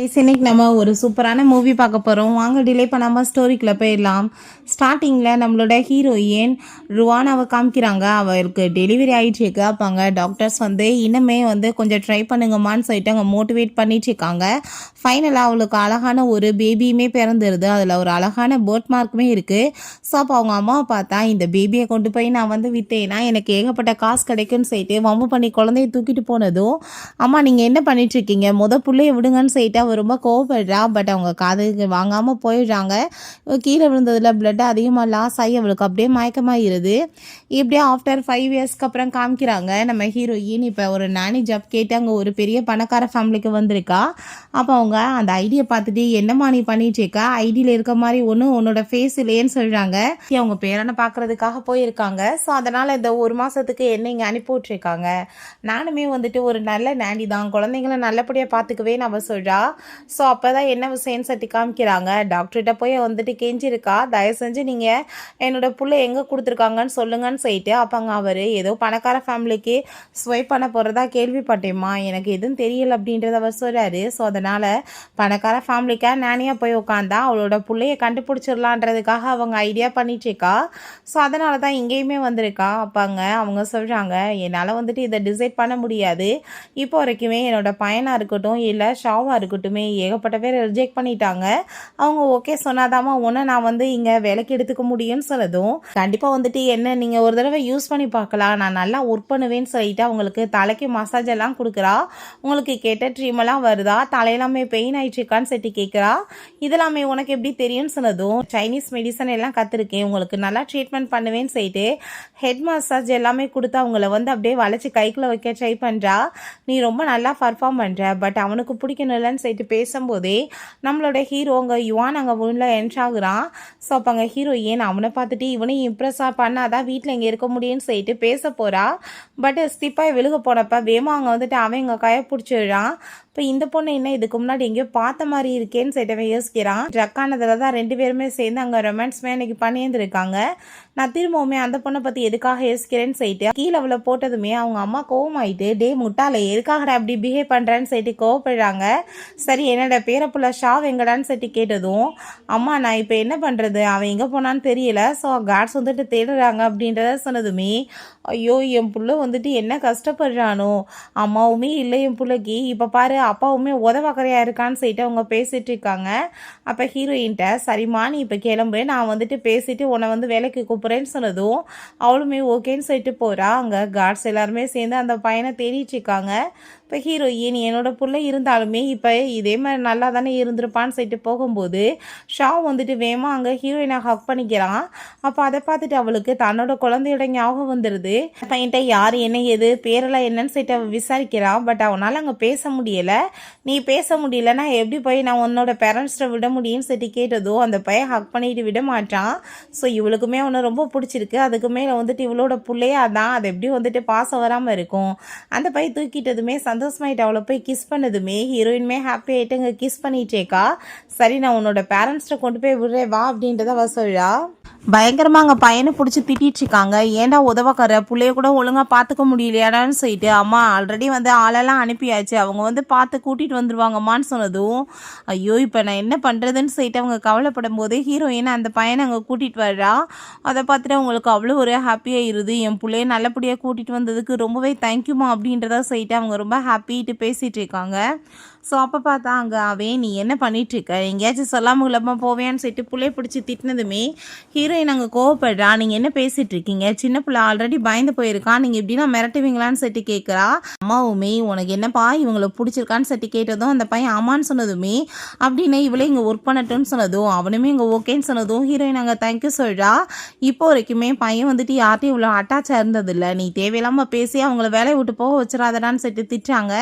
இன்னைக்கு நம்ம ஒரு சூப்பரான மூவி பார்க்க போகிறோம். வாங்க டிலே பண்ணாமல் ஸ்டோரிக்குள்ளே போயிடலாம். ஸ்டார்டிங்கில் நம்மளோட ஹீரோயின் ருவானாவை காமிக்கிறாங்க. அவருக்கு டெலிவரி ஆகிட்டுருக்கு. அப்போ டாக்டர்ஸ் இன்னுமே கொஞ்சம் ட்ரை பண்ணுங்கம்மான்னு சொல்லிட்டு அவங்க மோட்டிவேட் பண்ணிட்டுருக்காங்க. ஃபைனலாக அவளுக்கு அழகான ஒரு பேபியுமே பிறந்துருது. அதில் ஒரு அழகான பேர்த் மார்க்குமே இருக்குது. ஸோ அப்போ அவங்க அம்மாவை பார்த்தா, இந்த பேபியை கொண்டு போய் நான் விற்றேன்னா எனக்கு ஏகப்பட்ட காசு கிடைக்குன்னு சொல்லிட்டு வம்பு பண்ணி குழந்தைய தூக்கிட்டு போனதும், அம்மா நீங்கள் என்ன பண்ணிட்டுருக்கீங்க, பிள்ளைய விடுங்கன்னு சொல்லிட்டு அவள் ரொம்ப கோவப்படுறா. பட் அவங்க காதுக்கு வாங்காமல் போயிடுறாங்க. கீழே விழுந்ததில் பிளட் அதிகமாக லாஸ் ஆகி அவளுக்கு அப்படியே மயக்கமாகிடுது. இப்படியே ஆஃப்டர் 5 இயர்ஸ்க்கு அப்புறம் காமிக்கிறாங்க. நம்ம ஹீரோயின் இப்போ ஒரு நானி ஜாப் கேட்டு அங்கே ஒரு பெரிய பணக்கார ஃபேமிலிக்கு வந்திருக்கா. அப்போ அவங்க அந்த ஐடியை பார்த்துட்டு, என்னம்மா நீ பண்ணிட்டு இருக்கா, ஐடியில் இருக்க மாதிரி ஒன்றும் உன்னோட ஃபேஸ் இல்லையேன்னு சொல்கிறாங்க. அவங்க பேரனை பார்க்குறதுக்காக போயிருக்காங்க. ஸோ அதனால் இந்த 1 மாதத்துக்கு என்ன இங்கே அனுப்பி விட்ருக்காங்க. நானுமே ஒரு நல்ல நானி தான், குழந்தைங்கள நல்லபடியாக பார்த்துக்கவே நம்ம சொல்கிறா. ஸோ அப்போ தான் என்ன விஷயம்னு சட்டி காமிக்கிறாங்க. டாக்டர்கிட்ட போய் கெஞ்சிருக்கா, தயவு செஞ்சு நீங்கள் என்னோட புள்ளை எங்கே கொடுத்துருக்காங்கன்னு சொல்லுங்கன்னு சொல்லிட்டு. அப்போங்க அவர் ஏதோ பணக்கார ஃபேமிலிக்கு ஸ்வைப் பண்ண போகிறதா கேள்விப்பட்டேம்மா, எனக்கு எதுவும் தெரியல அப்படின்றத அவர் சொல்கிறாரு. ஸோ அதனால் பணக்கார ஃபேமிலிக்காக நானியாக போய் உட்காந்தா அவளோட பிள்ளையை கண்டுபிடிச்சிடலான்றதுக்காக அவங்க ஐடியா பண்ணிட்டுருக்கா. ஸோ அதனால தான் இங்கேயுமே வந்திருக்கா. அப்பாங்க அவங்க சொல்கிறாங்க, என்னால் இதை டிசைட் பண்ண முடியாது. இப்போ வரைக்குமே என்னோட பையனாக இருக்கட்டும் இல்லை ஷாவாக இருக்கட்டுமே ஏகப்பட்ட பேர் ரிஜெக்ட் பண்ணிட்டாங்க. அவங்க ஓகே சொன்னாதாம்மா ஒன்று நான் இங்கே வேலைக்கு எடுத்துக்க முடியும்னு சொல்லதும், கண்டிப்பாக என்ன நீங்கள் ஒரு தடவை யூஸ் பண்ணி பார்க்கலாம், நான் நல்லா ஒர்க் பண்ணுவேன்னு சொல்லிட்டு அவங்களுக்கு தலைக்கு மசாஜ் எல்லாம் கொடுக்குறா. உங்களுக்கு கேட்ட ட்ரீமெல்லாம் வருதா, தலையெல்லாமே பெயின் ஆயிடுச்சுக்கான்னு சொல்லி கேட்குறா. இதெல்லாமே உனக்கு எப்படி தெரியும்னு சொன்னதும், சைனீஸ் மெடிசன் எல்லாம் கற்றுருக்கேன், உங்களுக்கு நல்லா ட்ரீட்மெண்ட் பண்ணுவேன்னு சொல்லிட்டு ஹெட் மசாஜ் எல்லாமே கொடுத்து அவங்கள அப்படியே வளைச்சி கைக்குள்ளே வைக்க ட்ரை பண்ணுறா. நீ ரொம்ப நல்லா பர்ஃபார்ம் பண்ணுற, பட் அவனுக்கு பிடிக்கணும்லன்னு சொல்லிட்டு பேசும்போதே நம்மளோட ஹீரோ அங்கே யுவான் அங்கே உள்ள என்ட்ராகுறான். ஸோ அப்போ அங்கே ஹீரோயின் அவனை பார்த்துட்டு இவனையும் இம்ப்ரெஸ்ஸாக பண்ணாதான் வீட்டில் இங்கே இருக்க முடியும்னு சொல்லிட்டு பேச போகிறா. பட் ஸ்டிப்பாக விழுக போனப்போ வேமா அங்கே அவன் இங்கே கையை பிடிச்சிடுறான். இப்போ இந்த பொண்ணு என்ன இதுக்கு முன்னாடி எங்கேயோ பார்த்த மாதிரி இருக்கேன்னு சொல்லிட்டு யோசிக்கிறான். ட்ரக்கானதில் தான் 2 பேருமே சேர்ந்து அங்கே ரொமான்ஸ்மே இன்னைக்கு பண்ணியிருந்துருக்காங்க. நான் திரும்பவுமே அந்த பொண்ணை பற்றி எதுக்காக யோசிக்கிறேன்னு சொல்லிட்டு கீழே அவளை போட்டதுமே அவங்க அம்மா கோவமாயிட்டு, டே முட்டாளே எதுக்காக அப்படி பிஹேவ் பண்ணுறேன்னு சொல்லிட்டு கோவப்படுறாங்க. சரி என்னோட பேரப்புள்ள ஷாவ் எங்கடான்னு சொல்லிட்டு கேட்டதும், அம்மா நான் இப்போ என்ன பண்ணுறது, அவன் எங்கே போனான்னு தெரியல, ஸோ கார்ட்ஸ் தேடுறாங்க அப்படின்றத சொன்னதுமே, ஐயோ என் புள்ள என்ன கஷ்டப்படுறானோ, அம்மாவுமே இல்லை என் பிள்ளைக்கு, இப்போ பாரு அப்பாவுமே உதவாக்கறையாக இருக்கான்னு சொல்லிட்டு அவங்க பேசிகிட்டு இருக்காங்க. அப்போ ஹீரோயின்ட்ட, சரிம்மா நீ இப்போ கிளம்பு, நான் பேசிட்டு உன்னை வேலைக்கு கூப்பிட்றேன்னு சொன்னதும் அவளுமே ஓகேன்னு சொல்லிட்டு போகிறா. அங்கே கார்ட்ஸ் எல்லாருமே சேர்ந்து அந்த பையனை தேடிட்டு இருக்காங்க. இப்போ ஹீரோயின் என்னோட பிள்ளை இருந்தாலுமே இப்போ இதே மாதிரி நல்லா தானே இருந்திருப்பான்னு சொல்லிட்டு போகும்போது ஷாவ் வேமா அங்கே ஹீரோயினை ஹக் பண்ணிக்கிறான். அப்போ அதை பார்த்துட்டு அவளுக்கு தன்னோட குழந்தையோட ஞாபகம் வந்துடுது. பையன்ட்ட யார் என்ன ஏது பேரெல்லாம் என்னன்னு சொல்லிட்டு அவள் விசாரிக்கிறான். பட் அவனால் அங்கே பேச முடியலை. நீ பேச முடியலன்னா எப்படி போய் நான் உன்னோட பேரண்ட்ஸ்ட்டை விட முடியும்னு சொல்லிட்டு கேட்டதோ அந்த பையன் ஹக் பண்ணிட்டு விட மாட்டான். ஸோ இவளுக்குமே அவனை ரொம்ப பிடிச்சிருக்கு. அதுக்கு மேலே இவளோட பிள்ளையே அதான், அது எப்படி பாசம் வராமல் இருக்கும். அந்த பையன் தூக்கிட்டதுமே சந்தோஷமாயிட்டு அவளை போய் கிஸ் பண்ணதுமே ஹீரோயின்மே ஹாப்பி ஆகிட்டு அங்கே கிஸ் பண்ணிட்டேக்கா. சரி நான் உன்னோட பேரண்ட்ஸ்ட்டை கொண்டு போய் விடுறேன் வா அப்படின்றத அவ சொல்றா. பயங்கரமாக அங்கே பையனை பிடிச்சி திட்டிட்டு இருக்காங்க. ஏன்டா உதவக்கார பிள்ளைய கூட ஒழுங்காக பார்த்துக்க முடியலையாடான்னு சொல்லிட்டு, அம்மா ஆல்ரெடி ஆளெல்லாம் அனுப்பியாச்சு, அவங்க பார்த்து கூட்டிகிட்டு வந்துடுவாங்கம்மான்னு சொன்னதும், ஐயோ இப்போ நான் என்ன பண்ணுறதுன்னு சொல்லிட்டு அவங்க கவலைப்படும் போது ஹீரோயின் அந்த பையனை அங்கே கூட்டிகிட்டு வர்றா. அதை பார்த்துட்டு அவங்களுக்கு அவ்வளோ ஒரு ஹாப்பியாக இருது. என் பிள்ளைய நல்லபடியாக கூட்டிகிட்டு வந்ததுக்கு ரொம்பவே தேங்க்யூமா அப்படின்றத சொல்லிட்டு அவங்க ரொம்ப ஹாப்பிட்டு பேசிகிட்டு இருக்காங்க. ஸோ அப்போ பார்த்தா அங்கே அவன் நீ என்ன பண்ணிகிட்ருக்க, எங்கேயாச்சும் சொல்லாமல் இல்லாமல் போவேன்னு சொல்லிட்டு பிள்ளைய பிடிச்சி திட்டினதுமே ஹீரோயின் அங்கே கோவப்படுறா. நீங்கள் என்ன பேசிகிட்டு இருக்கீங்க, சின்ன பிள்ளை ஆல்ரெடி பயந்து போயிருக்கான், நீங்கள் எப்படின்னா மிரட்டுவீங்களான்னு சொல்லிட்டு கேட்குறா. அம்மாவுமே உனக்கு என்னப்பா இவங்களை பிடிச்சிருக்கான்னு சொல்லிட்டு கேட்டதும் அந்த பையன் ஆமான்னு சொன்னதுமே, அப்படின்னு இவளே இங்கே ஒர்க் பண்ணட்டும்னு சொன்னதும் அவனுமே இங்கே ஓகேன்னு சொன்னதும் ஹீரோயின் அங்கே தேங்க்யூ சொல்கிறா. இப்போ வரைக்குமே பையன் யார்ட்டையும் இவ்வளோ அட்டாச்சாக இருந்ததில்லை, நீ தேவையில்லாமல் பேசி அவங்கள வேலையை விட்டு போக வச்சிடாதடான்னு சொல்லிட்டு திட்டுறாங்க.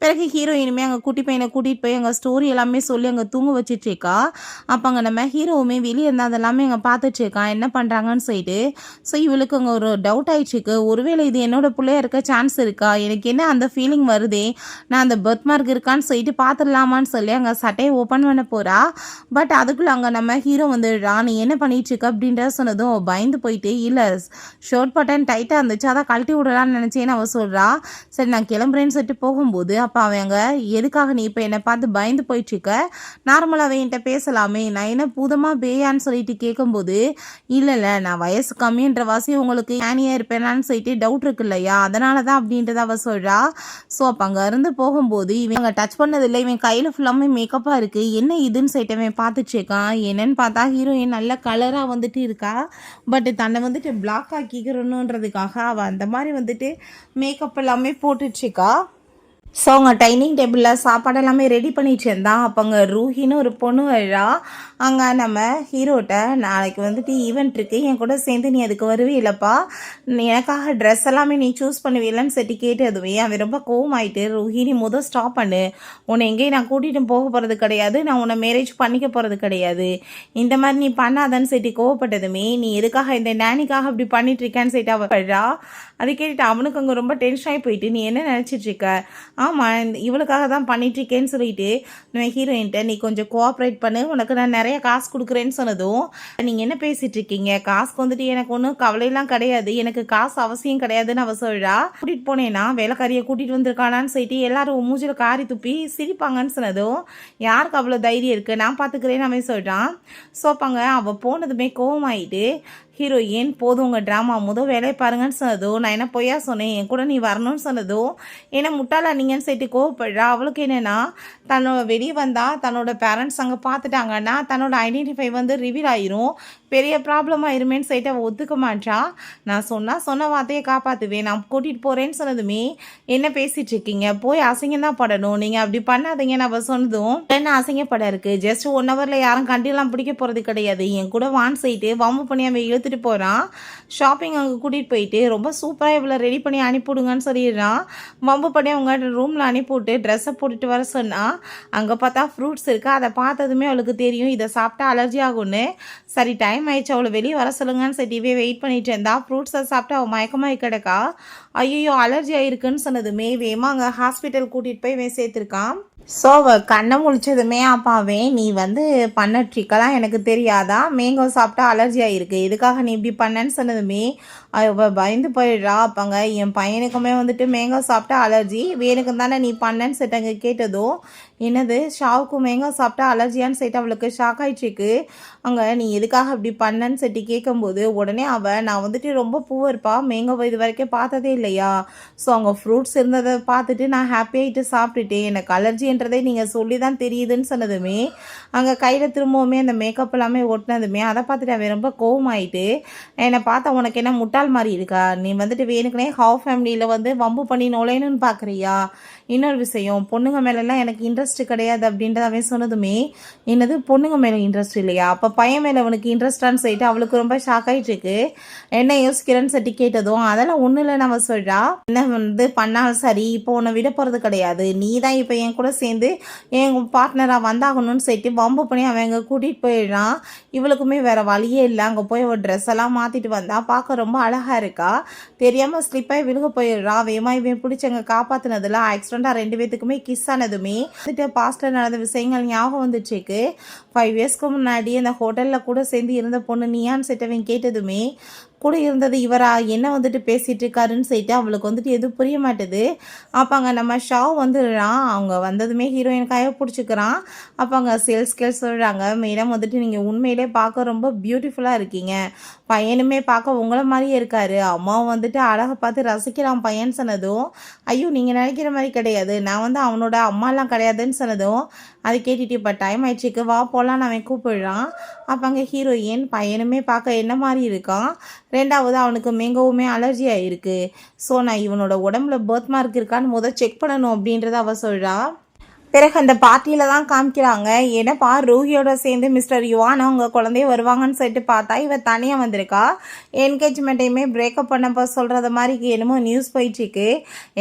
பிறகு ஹீரோயினுமே அங்கே குட்டி பையனை கூட்டிகிட்டு போய் அங்கே ஸ்டோரி எல்லாமே சொல்லி அங்கே தூங்க வச்சிட்ருக்கா. அப்போ அங்கே நம்ம ஹீரோவுமே வெளியே இருந்தால் அதெல்லாமே அங்கே பார்த்துட்ருக்கான் என்ன பண்ணுறாங்கன்னு சொல்லிட்டு. ஸோ இவளுக்கு அங்கே ஒரு டவுட் ஆயிடுச்சுக்கு, ஒருவேளை இது என்னோட பிள்ளையா இருக்க சான்ஸ் இருக்கா, எனக்கு என்ன அந்த ஃபீலிங் வருதே, நான் அந்த பர்த் மார்க் இருக்கான்னு சொல்லிட்டு பார்த்துடலாமான்னு சொல்லி அங்கே சட்டையை ஓப்பன் பண்ண போகிறா. பட் அதுக்குள்ளே அங்கே நம்ம ஹீரோ நீ என்ன பண்ணிகிட்ருக்க அப்படின்றத சொன்னதும் பயந்து போயிட்டு, இல்லை ஷர்ட் பட்டன் டைட்டாக இருந்துச்சு அதான் கழட்டி விடலான்னு நினச்சேன்னு அவள் சொல்கிறா. சரி நான் கிளம்புறேன்னு சொல்லிட்டு போகும்போது அப்போ அவங்க எதுக்காக நீ இப்போ என்னை பார்த்து பயந்து போயிட்டுருக்க, நார்மலாகவே என்கிட்ட பேசலாமே, நான் என்ன பூதமாக பேயான்னு சொல்லிட்டு கேட்கும்போது, இல்லை நான் வயசு கம்மின்ற வாசி உங்களுக்கு ஏனியாக இருப்பேனான்னு சொல்லிட்டு டவுட் இருக்கு இல்லையா, அதனால தான் அப்படின்றத அவள் சொல்கிறா. ஸோ அப்போ அங்கே இருந்து போகும்போது இவங்க டச் பண்ணதில்லை, இவன் கையில் ஃபுல்லாமே மேக்கப்பாக இருக்குது, என்ன இதுன்னு சொல்லிட்டு அவன் பார்த்துட்டு இருக்கான். என்னன்னு பார்த்தா ஹீரோயின் நல்ல கலராக வந்துட்டு இருக்கா. பட் தன்னை வந்துட்டு பிளாக் ஆக்கிக்கிறணுன்றதுக்காக அவள் அந்த மாதிரி வந்துட்டு மேக்கப் எல்லாமே போட்டுட்ருக்கா. ஸோ அவங்க டைனிங் டேபிளில் சாப்பாடு எல்லாமே ரெடி பண்ணிட்டு இருந்தான். அப்போ அங்கே ரூஹின்னு ஒரு பொண்ணு வரா. அங்கே நம்ம ஹீரோட்ட நாளைக்கு வந்துட்டு ஈவெண்ட் இருக்குது, என் கூட சேர்ந்து நீ அதுக்கு வருவே இல்லைப்பா, எனக்காக ட்ரெஸ் எல்லாமே நீ சூஸ் பண்ணுவீல்லன்னு சொல்லி கேட்டதுவே அவன் ரொம்ப கோவமாயிட்டு, ரூஹி நீ ஸ்டாப் பண்ணு, உன்னை எங்கேயும் நான் கூட்டிகிட்டு போக போகிறது கிடையாது, நான் உன்னை மேரேஜ் பண்ணிக்க போகிறது கிடையாது, இந்த மாதிரி நீ பண்ணாதான்னு சொல்லிட்டு கோவப்பட்டதுமே, நீ எதுக்காக இந்த நேனிக்காக அப்படி பண்ணிட்டு இருக்கேன்னு சொல்லிட்டு அவள் படுறா. அதை கேட்டுட்டு அவனுக்கு அங்கே ரொம்ப டென்ஷன் ஆகி போயிட்டு, நீ என்ன நினச்சிட்டு இருக்க, ஆமாம் இவளுக்காக தான் பண்ணிட்டுருக்கேன்னு சொல்லிட்டு நம்ம ஹீரோயின்ட்ட நீ கொஞ்சம் கோஆப்ரேட் பண்ணு, உனக்கு நான் நிறைய காசு கொடுக்குறேன்னு சொன்னதும், நீங்கள் என்ன பேசிகிட்டு இருக்கீங்க, காசுக்கு வந்துட்டு எனக்கு ஒன்றும் கவலையெல்லாம் கிடையாது, எனக்கு காசு அவசியம் கிடையாதுன்னு அவள் சொல்கிறா. கூட்டிகிட்டு போனேன்னா வேலைக்காரியை கூட்டிகிட்டு வந்திருக்கானான்னு சொல்லிட்டு எல்லாரும் மூஞ்சில் காரி துப்பி சிரிப்பாங்கன்னு சொன்னதும், யாருக்கு அவ்வளோ தைரியம் இருக்குது, நான் பார்த்துக்கிறேன்னு அவன் சொல்கிறான். சோப்பாங்க அவள் போனதுமே கோவமாயிட்டு, ஹீரோயின் போதும் உங்கள் ட்ராமா வேலையை பாருங்கன்னு சொன்னதும், நான் என்ன பொய்யா சொன்னேன், என் கூட நீ வரணும்னு சொன்னதும், ஏன்னா முட்டாளா நீங்கன்னு சொல்லிட்டு கோவப்படுறா. அவளுக்கு என்னென்னா தன்னோட வெளியே வந்தால் தன்னோட பேரண்ட்ஸ் அங்கே பார்த்துட்டாங்கன்னா தன்னோட ஐடென்டிஃபை ரிவீல் ஆயிரும், பெரிய ப்ராப்ளம் ஆயிருமேன்னு சொல்லிட்டு அவள் ஒத்துக்க மாட்டா. நான் சொன்ன வார்த்தையை காப்பாற்றுவேன், நான் கூட்டிகிட்டு போகிறேன்னு சொன்னதுமே, என்ன பேசிகிட்டு இருக்கீங்க, போய் அசிங்கம் தான் படணும், நீங்கள் அப்படி பண்ணாதீங்கன்னு அவள் சொன்னதும், என்ன அசிங்கப்பட இருக்குது, ஜஸ்ட் 1 ஹவரில் யாரும் கண்டிலாம் பிடிக்க போகிறது கிடையாது, என் கூட வான் செய்யிட்டு வம்பு பண்ணி அவன் எடுத்துகிட்டு போகிறான். ஷாப்பிங் அங்கே கூட்டிகிட்டு போயிட்டு ரொம்ப சூப்பராக இவ்வளோ ரெடி பண்ணி அனுப்பிவிடுங்கன்னு சொல்லிடுறான். வம்பு பண்ணி அவங்க ரூமில் அனுப்பிவிட்டு ட்ரெஸ்ஸை போட்டுட்டு வர சொன்னால், அங்கே பார்த்தா ஃப்ரூட்ஸ் இருக்குது, அதை பார்த்ததுமே அவளுக்கு தெரியும் இதை சாப்பிட்டா அலர்ஜி ஆகும்னு. சரி டைம் ஆயிடுச்சு, அவளை வெளியே வர சொல்லுங்கன்னு சொல்லிட்டு வெயிட் பண்ணிட்டு இருந்தா. ஃப்ரூட்ஸை சாப்பிட்டு அவள் மயக்கமாகி கிடக்கா. ஐயோ அலர்ஜி ஆகிருக்குன்னு சொன்னதுமே வேமா அங்கே ஹாஸ்பிட்டல் கூட்டிகிட்டு போய் சேர்த்துருக்கான். ஸோ கண்ணை முழிச்சதுமே அப்பாவே நீ பண்ண ட்ரிக்கெல்லாம் எனக்கு தெரியாதா, மேங்கோ சாப்பிட்டா அலர்ஜி ஆகிருக்கு, இதுக்காக நீ இப்படி பண்ணேன்னு சொன்னதுமே பயந்து போயிடுறா. அப்பாங்க என் பையனுக்குமே மேங்கோ சாப்பிட்டா அலர்ஜி, வேணுக்கு தானே நீ பண்ணேன்னு சொல்லிட்டு அங்கே கேட்டதும், என்னது ஷாவுக்கு மேங்கோ சாப்பிட்டா அலர்ஜியான்னு சொல்லிட்டு அவளுக்கு ஷாக் ஆகிடுச்சிருக்கு. அங்கே நீ எதுக்காக அப்படி பண்ணேன்னு சொல்லிட்டு கேட்கும்போது உடனே நான் ரொம்ப பூவர்ப்பா, மேங்கோ இது வரைக்கும் பார்த்ததே இல்லையா, ஸோ அங்கே ஃப்ரூட்ஸ் இருந்ததை பார்த்துட்டு நான் ஹாப்பியாகிட்டு சாப்பிட்டுட்டேன், எனக்கு அலர்ஜின்றதே நீங்கள் சொல்லி தான் தெரியுதுன்னு சொன்னதுமே, அங்கே கையில் திரும்பவுமே அந்த மேக்கப் எல்லாமே ஒட்டினதுமே அதை பார்த்துட்டு அவன் ரொம்ப கோவமாயிட்டு, என்னை பார்த்தா உனக்கு என்ன முட்டாள் மாதிரி இருக்கா, நீ வேணுக்குனே ஹாஃப் ஃபேமிலியில் வம்பு பண்ணி நுழையணும்னு பார்க்குறியா, இன்னொரு விஷயம் பொண்ணுங்க மேலெல்லாம் எனக்கு இன்ட்ரெஸ்ட் கிடையாது அப்படின்றத அவன் சொன்னதுமே, என்னது பொண்ணுங்க மேலே இன்ட்ரெஸ்ட் இல்லையா, அப்போ பையன் மேலே அவனுக்கு இன்ட்ரெஸ்டான்னு சொல்லிட்டு அவளுக்கு ரொம்ப ஷாக் ஆகிட்டுருக்கு. என்ன யோசிக்கிறேன்னு சொல்லி கேட்டதும், அதெல்லாம் ஒன்றும் இல்லைன்னு அவன் சொல்கிறா. என்ன பண்ணாலும் சரி இப்போ உன்னை விட போகிறது கிடையாது, நீ தான் இப்போ என் கூட சேர்ந்து என் பார்ட்னராக வந்தாகணும்னு சொல்லிட்டு வம்பு பண்ணி அவன் அங்கே கூட்டிகிட்டு போயிடுறான். இவளுக்குமே வேறு வழியே இல்லை, அங்கே போய் ஒரு ட்ரெஸ் எல்லாம் மாற்றிட்டு வந்தா பார்க்க ரொம்ப அழகாக இருக்கா. தெரியாமல் ஸ்லிப்பாகி விழுக போயிடுறா. வேமா இவன் பிடிச்சங்க காப்பாற்றினதில் ஆக்சிடெண்ட்டாக 2 பேத்துக்குமே கிஸ் ஆனதுமே பாஸ்டில் நடந்த விஷயங்கள் ஞாபகம் வந்துச்சுக்கு. 5 இயர்ஸ்க்கு முன்னாடி அந்த ஹோட்டலில் கூட சேர்ந்து இருந்த பொண்ணு நீயான்னு சொல்லிட்டு கேட்டதுமே, கூட இருந்தது இவரா, என்ன பேசிகிட்டு இருக்காருன்னு சொல்லிட்டு அவளுக்கு எதுவும் புரிய மாட்டுது. அப்போ அங்கே நம்ம ஷாவ் வந்துடுறான். அவங்க வந்ததுமே ஹீரோயினுக்காக பிடிச்சிக்கிறான். அப்போ அங்கே சேல்ஸ் சொல்கிறாங்க, மேடம் நீங்கள் உண்மையிலே பார்க்க ரொம்ப பியூட்டிஃபுல்லாக இருக்கீங்க, பையனுமே பார்க்க உங்களை மாதிரியே இருக்காரு, அம்மாவும் அழகை பார்த்து ரசிக்கிறான் பையன் சொன்னதும், ஐயோ நீங்கள் நினைக்கிற மாதிரி கிடையாது, நான் அவனோட அம்மாலாம் கிடையாதுன்னு சொன்னதும், அது கேட்டுட்டு இப்போ டைம் ஆயிடுச்சுக்கு வா போகலான்னு அவன் கூப்பிடுறான். அப்போ அங்கே ஹீரோயின் பையனுமே பார்க்க என்ன மாதிரி இருக்கான், 2வது அவனுக்கு மேங்கோவுமே அலர்ஜி ஆகிருக்கு, ஸோ நான் இவனோட உடம்புல பர்த் மார்க் இருக்கான்னு செக் பண்ணணும் அப்படின்றத அவள் சொல்கிறா. பிறகு அந்த பார்ட்டியில் தான் காமிக்கிறாங்க, என்னப்பா ரூஹியோட சேர்ந்து மிஸ்டர் யுவானா அவங்க குழந்தைய வருவாங்கன்னு சொல்லிட்டு பார்த்தா இவ தனியாக வந்திருக்கா. என்கேஜ்மெண்ட்டையுமே பிரேக்கப் பண்ணப்போ சொல்கிறது மாதிரி என்னமோ நியூஸ் போயிட்டுருக்கு.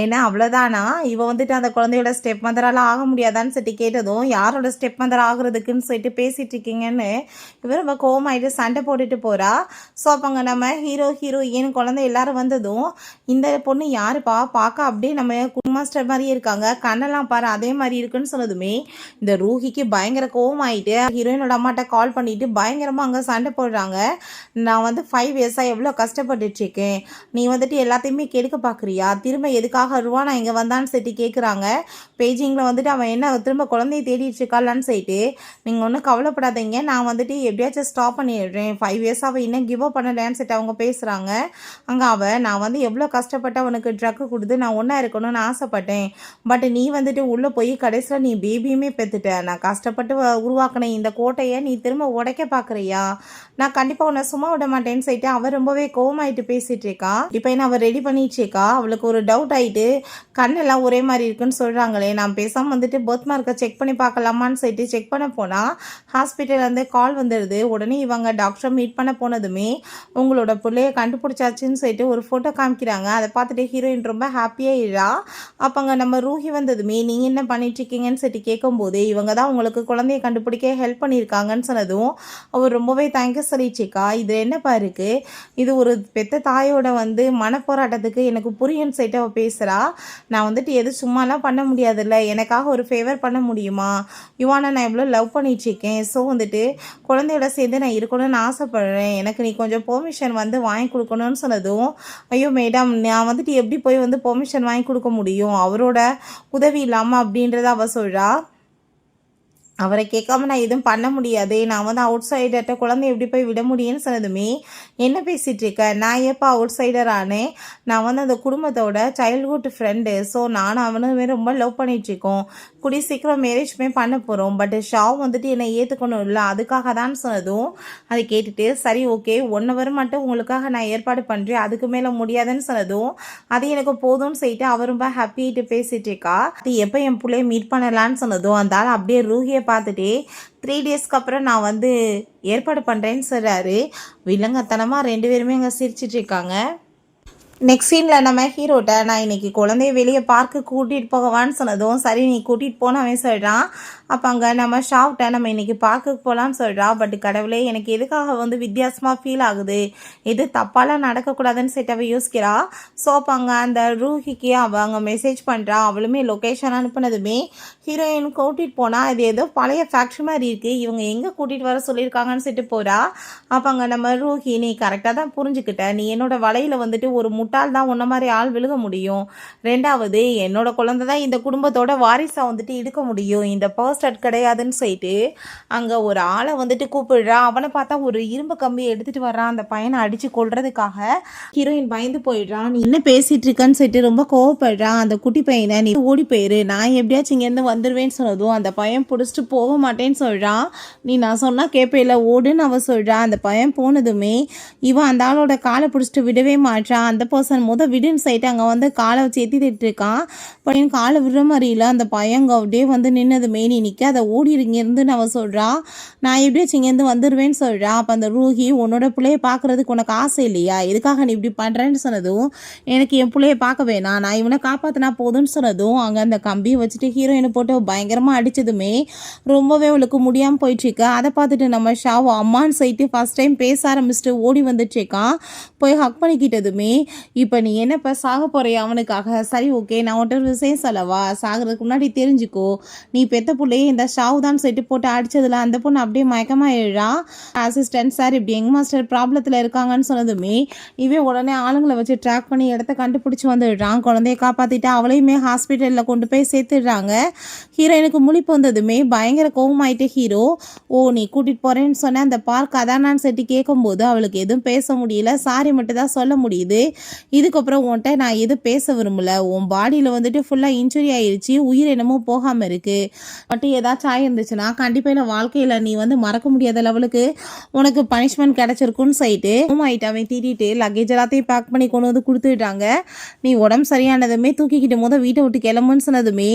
ஏன்னா அவ்வளோதானா, இவ அந்த குழந்தையோட ஸ்டெப் மதராலாம் ஆக முடியாதான்னு சொல்லிட்டு கேட்டதும், யாரோட ஸ்டெப் மதர் ஆகுறதுக்குன்னு சொல்லிட்டு பேசிகிட்டு இருக்கீங்கன்னு இவர் ரொம்ப கோவமாயிட்டு சண்டை போட்டுட்டு போகிறா. ஸோ அப்போங்க நம்ம ஹீரோயின் குழந்தை எல்லாரும் வந்ததும், இந்த பொண்ணு யாருப்பா பார்க்க அப்படியே நம்ம குட் மாஸ்டர் மாதிரியே இருக்காங்க, கண்ணெல்லாம் பாரு அதே மாதிரி இருக்குன்னு போகணும்னு சொன்னதுமே இந்த ரூஹிக்கு பயங்கர கோவம் ஆயிட்டு ஹீரோயினோட அம்மாட்ட கால் பண்ணிட்டு பயங்கரமாக அங்கே சண்டை போடுறாங்க. நான் வந்து 5 இயர்ஸாக எவ்வளோ கஷ்டப்பட்டுட்ருக்கேன், நீ வந்துட்டு எல்லாத்தையுமே கெடுக்க பார்க்குறியா, திரும்ப எதுக்காக ருவானா இங்கே வந்தான்னு சொல்லிட்டு கேட்குறாங்க. பேஜிங்கில் வந்துட்டு அவன் என்ன திரும்ப குழந்தைய தேடிட்டு இருக்காளான்னு சொல்லிட்டு நீங்கள் ஒன்றும் கவலைப்படாதீங்க, நான் வந்துட்டு எப்படியாச்சும் ஸ்டாப் பண்ணிடுறேன், 5 இயர்ஸ் அவள் இன்னும் கிவ் அப் பண்ணலையான்னு சொல்லிட்டு அவங்க பேசுகிறாங்க. அங்கே நான் வந்து எவ்வளோ கஷ்டப்பட்டு அவனுக்கு ட்ரக்கு கொடுத்து நான் ஒன்றா இருக்கணும்னு ஆசைப்பட்டேன், பட் நீ வந்துட்டு உள்ளே போய் கடைசியில் நீ பேபியுமே பெற்றுட்ட, நான் கஷ்டப்பட்டு உருவாக்கின இந்த கோட்டையை நீ திரும்ப உடைக்க பார்க்குறியா, நான் கண்டிப்பாக உன்னை சும்மா விட மாட்டேன்னு சொல்லிட்டு அவள் ரொம்பவே கோவமாயிட்டு பேசிகிட்டு இருக்கா. இப்போ என்ன அவள் ரெடி பண்ணிட்டு இருக்கா. அவளுக்கு ஒரு டவுட் ஆகிட்டு கண்ணெல்லாம் ஒரே மாதிரி இருக்குன்னு சொல்கிறாங்களே, நான் பேசாமல் வந்துட்டு பர்த் மார்க்கை செக் பண்ணி பார்க்கலாமான்னு சொல்லிட்டு செக் பண்ண போனால் ஹாஸ்பிட்டல்லேருந்து கால் வந்துடுது. உடனே இவங்க டாக்டரை மீட் பண்ண போனதுமே உங்களோட பிள்ளைய கண்டுபிடிச்சாச்சுன்னு சொல்லிட்டு ஒரு ஃபோட்டோ காமிக்கிறாங்க. அதை பார்த்துட்டு ஹீரோயின் ரொம்ப ஹாப்பியாகிடா. அப்போ அங்கே நம்ம ரூஹி வந்ததுமே நீங்கள் என்ன பண்ணிட்டுருக்கீங்கன்னு சொல்லிட்டு கேட்கும்போது இவங்க தான் உங்களுக்கு குழந்தைய கண்டுபிடிக்க ஹெல்ப் பண்ணியிருக்காங்கன்னு சொன்னதும் அவர் ரொம்பவே தேங்க்யூ சொல்லிச்சிக்கா. இது என்னப்பா இருக்குது, இது ஒரு பெத்த தாயோட வந்து மனப்போராட்டத்துக்கு எனக்கு புரியும்னு சொல்லிட்டு அவள் பேசுகிறா. நான் வந்துட்டு எது சும்மாலாம் பண்ண முடியாதுல்ல, எனக்காக ஒரு ஃபேவர் பண்ண முடியுமா, யுவானை நான் எவ்வளோ லவ் பண்ணிட்டுருக்கேன், ஸோ வந்துட்டு குழந்தையோட சேர்ந்து நான் இருக்கணும்னு ஆசைப்படுறேன், எனக்கு நீ கொஞ்சம் பெர்மிஷன் வந்து வாங்கி கொடுக்கணும்னு சொன்னதும் ஐயோ மேடம் நான் வந்துட்டு எப்படி போய் வந்து பெர்மிஷன் வாங்கி கொடுக்க முடியும் அவரோட உதவி இல்லாமல் அப்படின்றத அவள் சொல்கிறா. அவரை கேட்காம நான் எதுவும் பண்ண முடியாது, நான் வந்து அவுட் சைடர்கிட்ட குழந்தை எப்படி போய் விட முடியும்னு சொன்னதுமே என்ன பேசிகிட்டு இருக்கேன், நான் எப்போ அவுட் சைடர் ஆனேன், நான் வந்து அந்த குடும்பத்தோட சைல்ட்ஹுட் ஃப்ரெண்டு, ஸோ நானும் அவனுமே ரொம்ப லவ் பண்ணிகிட்ருக்கோம், கூடிய சீக்கிரம் மேரேஜ்மே பண்ண போகிறோம், பட் ஷாவ் வந்துட்டு என்னை ஏற்றுக்கணும் இல்லை அதுக்காக தான் சொன்னதும் அதை கேட்டுட்டு சரி ஓகே 1 hour மட்டும் உங்களுக்காக நான் ஏற்பாடு பண்ணுறேன், அதுக்கு மேலே முடியாதுன்னு சொன்னதும் அது எனக்கு போதும்னு சொல்லிட்டு அவர் ரொம்ப ஹாப்பியாகிட்டு பேசிகிட்டு இருக்கா. அது எப்போ என் பிள்ளைய மீட் பண்ணலான்னு சொன்னதும் அந்த ஆள் அப்படியே ரூஹியை பார்த்துட்டு 3 daysக்கு அப்புறம் நான் வந்து ஏற்பாடு பண்ணுறேன்னு சொல்கிறாரு. வில்லங்கத்தனமாக 2 பேருமே அங்கே சிரிச்சிட்டு இருக்காங்க. நெக்ஸ்ட் சீனில் நம்ம ஹீரோட்ட நான் இன்னைக்கு குழந்தைய வெளியே பார்க்கு கூட்டிகிட்டு போகவான்னு சொன்னதும் சரி நீ கூட்டிகிட்டு போனவன் சொல்கிறான். அப்போ அங்கே நம்ம ஷாப்ட்ட நம்ம இன்னைக்கு பார்க்குக்கு போகலான்னு சொல்கிறா. பட் கடவுளே எனக்கு எதுக்காக வந்து வித்தியாசமாக ஃபீல் ஆகுது, எது தப்பாலாம் நடக்கக்கூடாதுன்னு சொல்லிட்டு அவள் யோசிக்கிறா. ஸோ அப்போ அங்கே அந்த ரூஹிக்கு அவள் அங்கே மெசேஜ் பண்ணுறா. அவளுமே லொக்கேஷன் அனுப்புனதுமே ஹீரோயின் கூட்டிகிட்டு போனால் இது ஏதோ பழைய ஃபேக்ட்ரி மாதிரி இருக்குது, இவங்க எங்கே கூட்டிகிட்டு வர சொல்லியிருக்காங்கன்னு சொல்லிட்டு போகிறா. அப்போ அங்கே நம்ம ரூஹி நீ கரெக்டாக தான் புரிஞ்சுக்கிட்ட, நீ என்னோட வலையில் வந்துட்டு ஒரு முட்டாள் தான் உன்ன மாதிரி ஆள் விழுக முடியும், 2வது என்னோட குழந்தை தான் இந்த குடும்பத்தோட வாரிசாக வந்துட்டு இருக்க முடியும், இந்த பர்ஸ்ட் கிடையாதுன்னு சொல்லிட்டு அங்கே ஒரு ஆளை வந்துட்டு கூப்பிடுறா. அவனை பார்த்தா ஒரு இரும்பு கம்பி எடுத்துகிட்டு வர்றான், அந்த பையனை அடித்து கொள்றதுக்காக. ஹீரோயின் பயந்து போயிடுறான். நீ என்ன பேசிகிட்டு இருக்கன்னு சொல்லிட்டு ரொம்ப கோவப்படுறான். அந்த குட்டி பையனை நீ ஓடி போயிரு, நான் எப்படியாச்சும் இங்கேருந்து வந்துடுவேன்னு சொன்னதும் அந்த பையன் பிடிச்சிட்டு போக மாட்டேன்னு சொல்கிறான். நீ நான் சொன்னால் கேட்பேல ஓடுன்னு அவன் சொல்கிறான். அந்த பையன் போனதுமே இவன் அந்த ஆளோட காலை பிடிச்சிட்டு விடவே மாட்டான். அந்த பர்சன் விடுன்னு சொல்லிட்டு அங்கே வந்து காலை வச்சு ஏற்றிட்டு இருக்கான். பையன் காலை விடுற மாதிரி இல்லை. அந்த பையன் அப்படியே வந்து நின்னதுமே நீ நிற்காத ஓடிருங்கேருந்து அவன் சொல்கிறான். நான் எப்படியாச்சும் இங்கேருந்து வந்துடுவேன்னு சொல்கிறான். அப்போ அந்த ரூஹி உன்னோட பிள்ளைய பார்க்குறதுக்கு உனக்கு ஆசை இல்லையா, எதுக்காக நீ இப்படி பண்ணுறேன்னு சொன்னதும் எனக்கு என் பிள்ளைய பார்க்க வேணாம், நான் இவனை காப்பாற்றினா போதும்னு சொன்னதும் அங்கே அந்த கம்பியை வச்சுட்டு ஹீரோயினை போட்டு பயங்கரமாக அடித்ததுமே ரொம்பவே அவளுக்கு முடியாமல் போயிட்டுருக்கு. அதை பார்த்துட்டு நம்ம ஷாவோ அம்மான்னு சொல்லிட்டு ஃபஸ்ட் டைம் பேச ஆரம்பிச்சுட்டு ஓடி வந்துட்டுருக்கான். போய் ஹக் பண்ணிக்கிட்டதுமே இப்போ நீ என்னப்போ சாக போகிறிய அவனுக்காக, சரி ஓகே நான் உன்ட்ட ஒரு விஷயம் சொல்லவா, சாகிறதுக்கு முன்னாடி தெரிஞ்சுக்கோ, நீ பெத்த பிள்ளையே இந்த ஷாவ் தான் சொல்லிட்டு போட்டு அடித்ததில் அந்த பொண்ணு அப்படியே மயக்கமாக எழுறா. அசிஸ்டன்ட் சார் இப்படி எங்கள் மாஸ்டர் ப்ராப்ளத்தில் இருக்காங்கன்னு சொன்னதுமே இவன் உடனே ஆளுங்களை வச்சு ட்ராக் பண்ணி இடத்த கண்டுபிடிச்சி வந்துடுறான். குழந்தைய காப்பாற்றிட்டு அவளையுமே ஹாஸ்பிட்டலில் கொண்டு போய் சேர்த்துடுறாங்க. ஹீரோயினுக்கு முழிப்பு வந்ததுமே பயங்கர கோவமாயிட்டு ஹீரோ நீ கூட்டிகிட்டு போகிறேன்னு சொன்னேன் அந்த பார்க் அதானான்னு சொல்லிட்டு கேட்கும்போது அவளுக்கு எதுவும் பேச முடியல, சாரி மட்டும் தான் சொல்ல முடியுது. இதுக்கப்புறம் உன்கிட்ட நான் எதுவும் பேச விரும்பல, உன் பாடியில் வந்துட்டு ஃபுல்லாக இன்ஜுரி ஆயிடுச்சு, உயிர் என்னமோ போகாமல் இருக்குது, மட்டும் ஏதாச்சும் ஆயிருந்துச்சுன்னா கண்டிப்பாக இல்லை வாழ்க்கையில் நீ வந்து மறக்க முடியாத லெவலுக்கு உனக்கு பனிஷ்மெண்ட் கிடச்சிருக்குன்னு சொல்லிட்டு ஆகிட்டு அவன் தீட்டிட்டு லக்கேஜ் எல்லாத்தையும் பேக் பண்ணி கொண்டு வந்து கொடுத்துட்டாங்க. நீ உடம்பு சரியானதுமே தூக்கிக்கிட்டு வீட்டை விட்டு கிளம்புன்னு சொன்னதுமே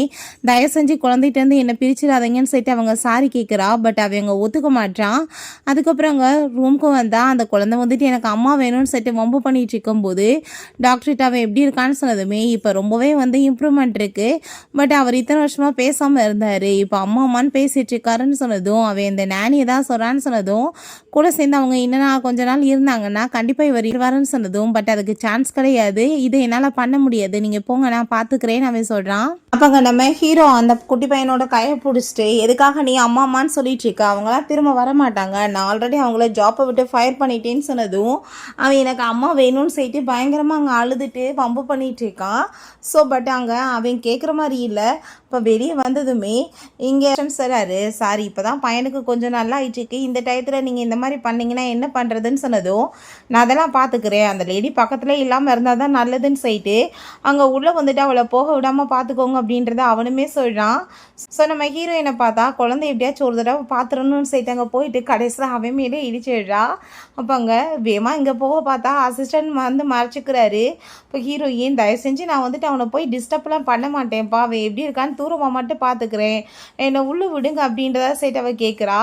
தயவு செஞ்சு குழந்தைகிட்டேருந்து என்னை பிரிச்சிடாதீங்கன்னு சொல்லிட்டு அவங்க சாரி கேட்குறா. பட் அவங்க ஒத்துக்க மாட்டான். அதுக்கப்புறம் அங்கே ரூமுக்கு வந்தால் அந்த குழந்தை வந்துட்டு எனக்கு அம்மா வேணும்னு சொல்லிட்டு வம்பு பண்ணிட்டு இருக்கும்போது டாக்டர்கிட்ட அவன் எப்படி இருக்கான்னு சொன்னதுமே இப்போ ரொம்பவே வந்து இம்ப்ரூவ்மெண்ட் இருக்குது. பட் அவர் இத்தனை வருஷமாக பேசாமல் இருந்தார், இப்போ அம்மா அம்மான்னு பேசிகிட்டு இருக்காருன்னு சொன்னதும், அவன் இந்த நேனியை தான் சொல்கிறான்னு சொன்னதும், கூட சேர்ந்து அவங்க இன்னும் கொஞ்ச நாள் இருந்தாங்கன்னா கண்டிப்பாக இவர் இருவாருன்னு சொன்னதும், பட் அதுக்கு சான்ஸ் கிடையாது, இதை என்னால் பண்ண முடியாது, நீங்கள் போங்க நான் பார்த்துக்கிறேன்னு அவன் சொல்கிறான். அப்போங்க நம்ம ஹீரோ அந்த குட்டி பையனோட கையை பிடிச்சிட்டு, எதுக்காக நீ அம்மா அம்மான்னு சொல்லிட்டு இருக்க, அவங்களாம் திரும்ப வர மாட்டாங்க, நான் ஆல்ரெடி அவங்கள ஜாப்பை விட்டு ஃபயர் பண்ணிட்டேன்னு சொன்னதும், அவன் எனக்கு அம்மா வேணும்னு சொல்லிட்டு பயங்கரமாக அங்கே அழுதுட்டு வம்பு பண்ணிட்டு இருக்கான். ஸோ பட் அங்கே அவன் கேட்குற மாதிரி இல்லை. இப்போ வெளியே வந்ததுமே இங்கே சொல்கிறாரு, சாரி இப்போ தான் பையனுக்கு கொஞ்சம் நல்லா ஆயிடுச்சு, இந்த டயத்தில் நீங்கள் இந்த மாதிரி பண்ணிங்கன்னா என்ன பண்ணுறதுன்னு சொன்னதும், நான் அதெல்லாம் பார்த்துக்கிறேன், அந்த லேடி பக்கத்தில் இல்லாமல் இருந்தால் தான் நல்லதுன்னு சொல்லிட்டு அங்கே உள்ளே வந்துட்டு அவளை போக விடாமல் பார்த்துக்கோங்க அப்படின்றத அவனுமே சொல்கிறான். ஸோ நம்ம ஹீரோயினை பார்த்தா குழந்தை எப்படியாச்சும் ஒரு தடவை பார்த்துடணும்னு சொல்லிட்டு அங்கே போயிட்டு கடைசியில் அவன் மேலே இடிச்சிடுறா. அப்போ அங்கே வேமா இங்கே போக பார்த்தா அசிஸ்டன்ட் வந்து மறைச்சிக்கிறாரு. இப்போ ஹீரோயின், தயவு செஞ்சு நான் வந்துட்டு அவனை போய் டிஸ்டர்ப்லாம் பண்ண மாட்டேன்ப்பா, அவன் எப்படி இருக்கான்னு தூரமாக மட்டும் பார்த்துக்கிறேன், என்னை உள்ளே விடுங்க அப்படின்றத சைட்டு அவள் கேட்குறா.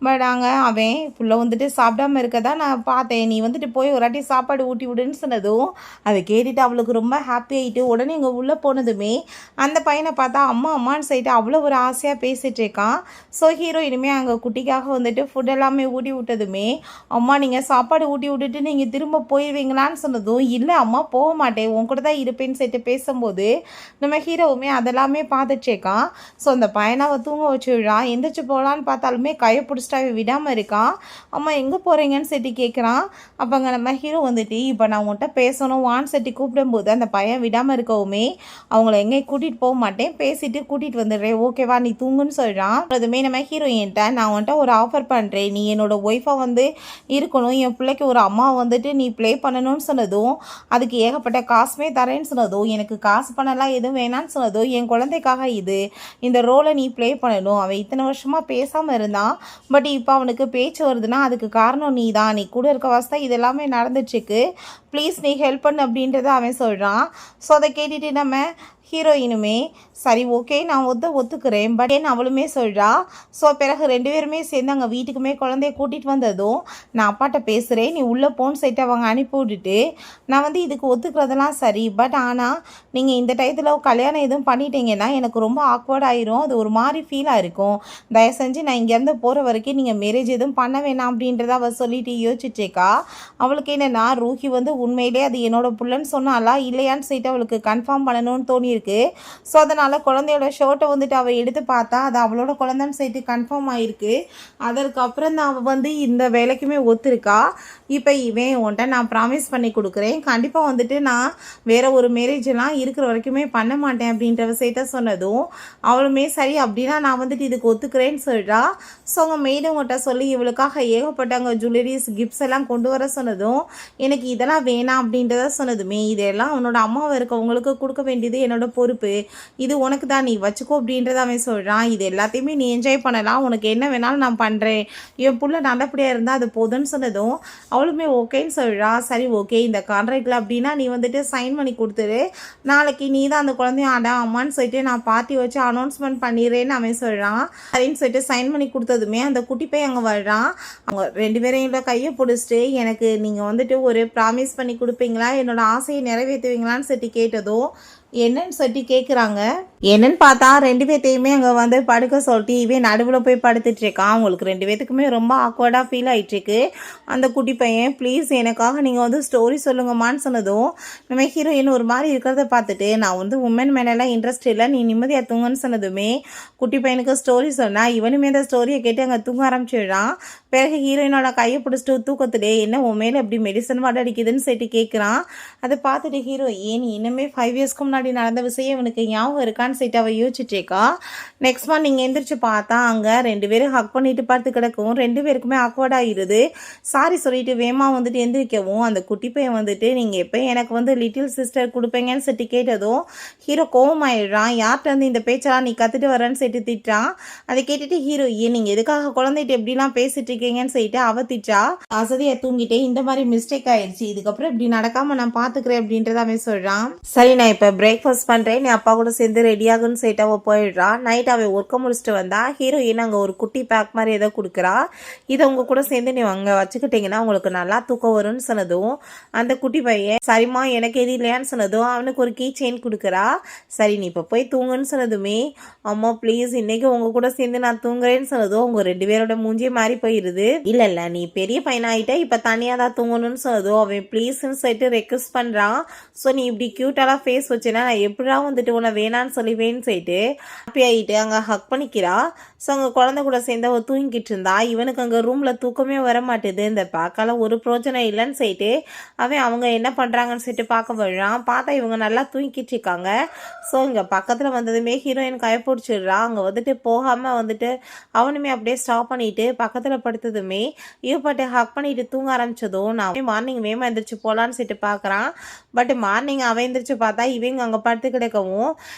பட் அவன் புள்ள வந்துட்டு சாப்பிடாம இருக்கதா நான் பார்த்தேன், நீ வந்துட்டு போய் ஒரு வாட்டி சாப்பாடு ஊட்டி விடுன்னு சொன்னதும் அதை கேட்டுட்டு அவளுக்கு ரொம்ப ஹாப்பி ஆகிட்டு உடனே இங்கே உள்ளே போனதுமே அந்த பையனை பார்த்தா அம்மா அம்மான்னு சொல்லிட்டு அவ்வளோ ஒரு ஆசையாக பேசிகிட்டு இருக்கான். ஸோ ஹீரோ இனிமேல் அங்கே குட்டிக்காக வந்துட்டு ஃபுட் எல்லாமே ஊட்டி விட்டதுமே, அம்மா நீங்கள் சாப்பாடு ஊட்டி விட்டுட்டு நீங்கள் திரும்ப போயிடுவீங்களான்னு சொன்னதும், இல்லை அம்மா போக மாட்டேன், உன் கூட தான் இருப்பேன்னு சொல்லிட்டு பேசும்போது நம்ம ஹீரோவுமே அதெல்லாமே பார்த்துட்ருக்கான். ஸோ அந்த பையனை அவள் தூங்க வச்சுடுறான். எந்திரிச்சு போகலான்னு பார்த்தாலுமே கையை பிடிச்சிட்டு அவன் விடாமல் இருக்கான். அம்மா எங்கே போகிறீங்கன்னு சொல்லி கேட்குறான். அப்போ அங்கே நம்ம ஹீரோ வந்துட்டு, இப்போ நான் உன்கிட்ட பேசணும் வான்னு சொல்லி கூப்பிடும்போது அந்த பையன் விடாமல் இருக்கவுமே, அவங்கள எங்கேயும் கூட்டிகிட்டு போக மாட்டேன், பேசிட்டு கூட்டிகிட்டு வந்துடுறேன், ஓகேவா நீ தூங்குன்னு சொல்கிறான். அதுமே நம்ம ஹீரோயின்ட்ட, நான் உன்கிட்ட ஒரு ஆஃபர் பண்ணுறேன், நீ என்னோட ஒய்ஃபாக வந்து இருக்கணும், என் பிள்ளைக்கு ஒரு அம்மா வந்துட்டு நீ ப்ளே பண்ணணும்னு சொன்னதும், அதுக்கு ஏகப்பட்ட காசுமே தரேன்னு சொன்னதும், எனக்கு காசு பண்ணலாம் எதுவும் வேணான்னு சொன்னதும், என் குழந்தைக்காக இந்த ரோலை நீ ப்ளே பண்ணணும், அவன் இத்தனை வருஷமாக பேசாமல் இருந்தான், பட் இப்போ அவனுக்கு பேச்சு வருதுன்னா அதுக்கு காரணம் நீ தான், நீ கூட இருக்க வாஸ்தா இது எல்லாமே நடந்துச்சுக்கு, ப்ளீஸ் நீ ஹெல்ப் பண்ணு அப்படின்றத அவன் சொல்கிறான். ஸோ அதை கேட்டுட்டு நம்ம ஹீரோயினுமே சரி ஓகே நான் ஒத்துக்கிறேன் பட் ஏன்னு அவளுமே சொல்கிறா. ஸோ பிறகு ரெண்டு பேருமே சேர்ந்து அங்கே வீட்டுக்குமே குழந்தைய கூட்டிகிட்டு வந்ததும், நான் அப்பாட்ட பேசுகிறேன் நீ உள்ளே போன்னு சொல்லிட்டு அவங்க அனுப்பி விட்டுட்டு, நான் வந்து இதுக்கு ஒத்துக்கிறதெல்லாம் சரி, பட் ஆனால் நீங்கள் இந்த டயத்தில் கல்யாணம் எதுவும் பண்ணிட்டீங்கன்னா எனக்கு ரொம்ப ஆக்வர்ட் ஆயிரும், அது ஒரு மாதிரி ஃபீலாக இருக்கும், தயவு செஞ்சு நான் இங்கேருந்து போகிற வரைக்கும் நீங்கள் மேரேஜ் எதுவும் பண்ண வேணாம் அப்படின்றத அவள் சொல்லிட்டு யோசிச்சேக்கா. அவளுக்கு என்னென்னா ரூஹி வந்து உண்மையிலே அது என்னோட புள்ளன்னு சொன்னாலா இல்லையான்னு சொல்லிட்டு அவளுக்கு கன்ஃபார்ம் பண்ணணும்னு தோணியிருக்கு. ஸோ அதனால் குழந்தையோட ஷர்ட்டை வந்துட்டு அவள் எடுத்து பார்த்தா அது அவளோட குழந்தைன்னு சொல்லிட்டு கன்ஃபார்ம் ஆகிருக்கு. அதற்கப்புறம் தான் அவள் வந்து இந்த வேலைக்குமே ஒத்துருக்கா. இப்போ இவன் உன்ட்ட நான் ப்ராமிஸ் பண்ணி கொடுக்குறேன், கண்டிப்பாக வந்துட்டு நான் வேறு ஒரு மேரேஜெல்லாம் இருக்கிற வரைக்குமே பண்ண மாட்டேன் அப்படின்ற விஷயத்த சொன்னதும், அவளுமே சரி அப்படின்னா நான் வந்துட்டு இதுக்கு ஒத்துக்கிறேன்னு சொல்கிறா. ஸோ அவங்க மெய்டவங்கிட்ட சொல்லி இவளுக்காக ஏகப்பட்டவங்க ஜுவல்லரிஸ் கிஃப்ட்ஸ் எல்லாம் கொண்டு வர சொன்னதும், எனக்கு இதெல்லாம் வேணாம் அப்படின்றத சொன்னதுமே, இதெல்லாம் அவனோட அம்மாவை இருக்கவங்களுக்கு கொடுக்க வேண்டியது என்னோட பொறுப்பு, இது உனக்கு தான் நீ வச்சுக்கோ அப்படின்றத அவன் சொல்கிறான். இது எல்லாத்தையுமே நீ என்ஜாய் பண்ணலாம், உனக்கு என்ன வேணாலும் நான் பண்ணுறேன், என் புள்ள நல்லபடியாக இருந்தால் அது போதுன்னு சொன்னதும் அவளுமே ஓகேன்னு சொல்கிறா. சரி ஓகே இந்த கான்ட்ராக்டில் அப்படின்னா நீ வந்துட்டு சைன் பண்ணி கொடுத்துரு, நாளைக்கு நீ தான் அந்த குழந்தைய அம்மான்னு சொல்லிட்டு நான் பார்ட்டி வச்சு அனௌன்ஸ்மெண்ட் பண்ணிடுறேன்னு அவன் சொல்கிறான். சரின்னு சொல்லிட்டு சைன் பண்ணி கொடுத்ததுமே அந்த குட்டி போய் அங்கே வர்றான். அவங்க ரெண்டு பேரையும் கையை பிடிச்சிட்டு, எனக்கு நீங்கள் வந்துட்டு ஒரு ப்ராமிஸ் பண்ணி கொடுப்பீங்களா, என்னோட ஆசையை நிறைவேற்றுவீங்களான்னு சொல்லிட்டு கேட்டதும், என்னன்னு சொல்லி கேட்குறாங்க. என்னன்னு பார்த்தா ரெண்டு பேர்த்தையுமே அங்கே வந்து படுக்க சொல்லிட்டு இவன் நடுவில் போய் படுத்துட்டு இருக்கான். அவங்களுக்கு ரெண்டு பேர்த்துக்குமே ரொம்ப ஆக்வர்டாக ஃபீல் ஆகிட்டுருக்கு. அந்த குட்டி பையன் ப்ளீஸ் எனக்காக நீங்கள் வந்து ஸ்டோரி சொல்லுங்கம்மான்னு சொன்னதும், நம்ம ஹீரோயின் ஒரு மாதிரி இருக்கிறத பார்த்துட்டு, நான் வந்து உமன் மேலெல்லாம் இன்ட்ரெஸ்ட் இல்லை, நீ நிம்மதியாக தூங்குன்னு சொன்னதுமே குட்டி பையனுக்கு ஸ்டோரி சொன்னால் இவனுமே அந்த ஸ்டோரியை கேட்டு அங்கே தூங்க ஆரம்பிச்சிடுறான். பிறகு ஹீரோயினோட கையை பிடிச்சிட்டு தூக்கத்துலே என்ன உன் மேலே எப்படி மெடிசன் வாட அடிக்குதுன்னு சொல்லிட்டு கேட்குறான். அதை பார்த்துட்டு ஹீரோயின் இன்னுமே 5 இயர்ஸ்க்கு முன்னாடி நடந்த விஷயம் இவனுக்கு ஞாபகம் இருக்கான்னு சொல்லிட்டு அவள் யோசிச்சுட்டேக்கா. நெக்ஸ்ட் மந்த் நீங்கள் எந்திரிச்சு பார்த்தா அங்கே ரெண்டு பேரும் ஹக் பண்ணிட்டு பார்த்து கிடக்கும். ரெண்டு பேருக்குமே ஆக்வர்டாகிடுது. சாரி சொல்லிட்டு வேமா வந்துட்டு எந்திரிக்கவும் அந்த குட்டி பையன் வந்துட்டு நீங்கள் எப்போ எனக்கு வந்து லிட்டில் சிஸ்டர் கொடுப்பீங்கன்னு சொல்லிட்டு கேட்டதும் ஹீரோ கோவமாயிடுறான். யார்கிட்ட வந்து இந்த பேச்செல்லாம் நீ கற்றுட்டு வரேன்னு சொல்லிட்டு திட்டான். அதை கேட்டுட்டு ஹீரோயின் நீங்கள் எதுக்காக குழந்தைகிட்ட எப்படிலாம் பேசிட்டு இருக்கீங்கன்னு சொல்லிட்டு அவ திட்டா. அசதியா தூங்கிட்டே இந்த மாதிரி மிஸ்டேக் ஆயிடுச்சு, இதுக்கப்புறம் இப்படி நடக்காம நான் பாத்துக்கிறேன் அப்படின்றத அவன் சொல்றான். சரி நான் இப்ப பிரேக்ஃபாஸ்ட் பண்றேன், நீ அப்பா கூட சேர்ந்து ரெடி ஆகுன்னு சொல்லிட்டு அவ போயிடுறா. நைட் அவன் ஒர்க்க முடிச்சுட்டு வந்தா ஹீரோயின் அங்க ஒரு குட்டி பேக் மாதிரி ஏதோ கொடுக்குறா. இதை உங்க கூட சேர்ந்து நீ அங்க வச்சுக்கிட்டீங்கன்னா உங்களுக்கு நல்லா தூக்கம் வரும்னு சொன்னதும் அந்த குட்டி பையன் சரிம்மா எனக்கு எது இல்லையான்னு சொன்னதும் அவனுக்கு ஒரு கீ செயின் கொடுக்குறா. சரி நீ இப்போ போய் தூங்குன்னு சொன்னதுமே அம்மா ப்ளீஸ் இன்னைக்கு உங்க கூட சேர்ந்து நான் தூங்குறேன்னு சொன்னதும் உங்க 2 பேரோட மூஞ்சியே மாறி போயிருது. இல்ல நீ பெரிய பையனாயிட்ட இப்ப தனியா தான் தூங்கணும்னு சொன்னதும் அவன் ப்ளீஸ்ன்னு சொல்லிட்டு ரெக்வஸ்ட் பண்றான். ஸோ நீ இப்படி கியூட்டாலாம் ஃபேஸ் வச்சுன்னா நான் எப்படா வந்துட்டு உன்னை வேணான்னு சொல்லிவேன்னு சொல்லிட்டு ஹாப்பி ஆகிட்டு அங்கே ஹக் பண்ணிக்கிறா. ஸோ அங்கே குழந்தை கூட சேர்ந்து அவள் தூங்கிட்டு இருந்தா. இவனுக்கு அங்கே ரூமில் தூக்கமே வர மாட்டேது. இந்த பார்க்கால ஒரு பிரோஜனம் இல்லைன்னு சொல்லிட்டு அவன் அவங்க என்ன பண்ணுறாங்கன்னு சொல்லிட்டு பார்க்க போயிடுறான். பார்த்தா இவங்க நல்லா தூங்கிட்டு இருக்காங்க. ஸோ இங்கே பக்கத்தில் வந்ததுமே ஹீரோயின் கைப்பிடிச்சிடுறா. அங்கே வந்துட்டு போகாமல் வந்துட்டு அவனுமே அப்படியே ஸ்டாப் பண்ணிட்டு பக்கத்தில் படுத்ததுமே இவப்பாட்டு ஹக் பண்ணிட்டு தூங்க ஆரம்பிச்சதும் நான் மார்னிங் வேமா எந்திரிச்சு போகலான்னு சொல்லிட்டு பார்க்குறான். பட் மார்னிங் அவன் எந்திரிச்சு பார்த்தா இவங்க அங்கே படுத்து கிடக்கவும்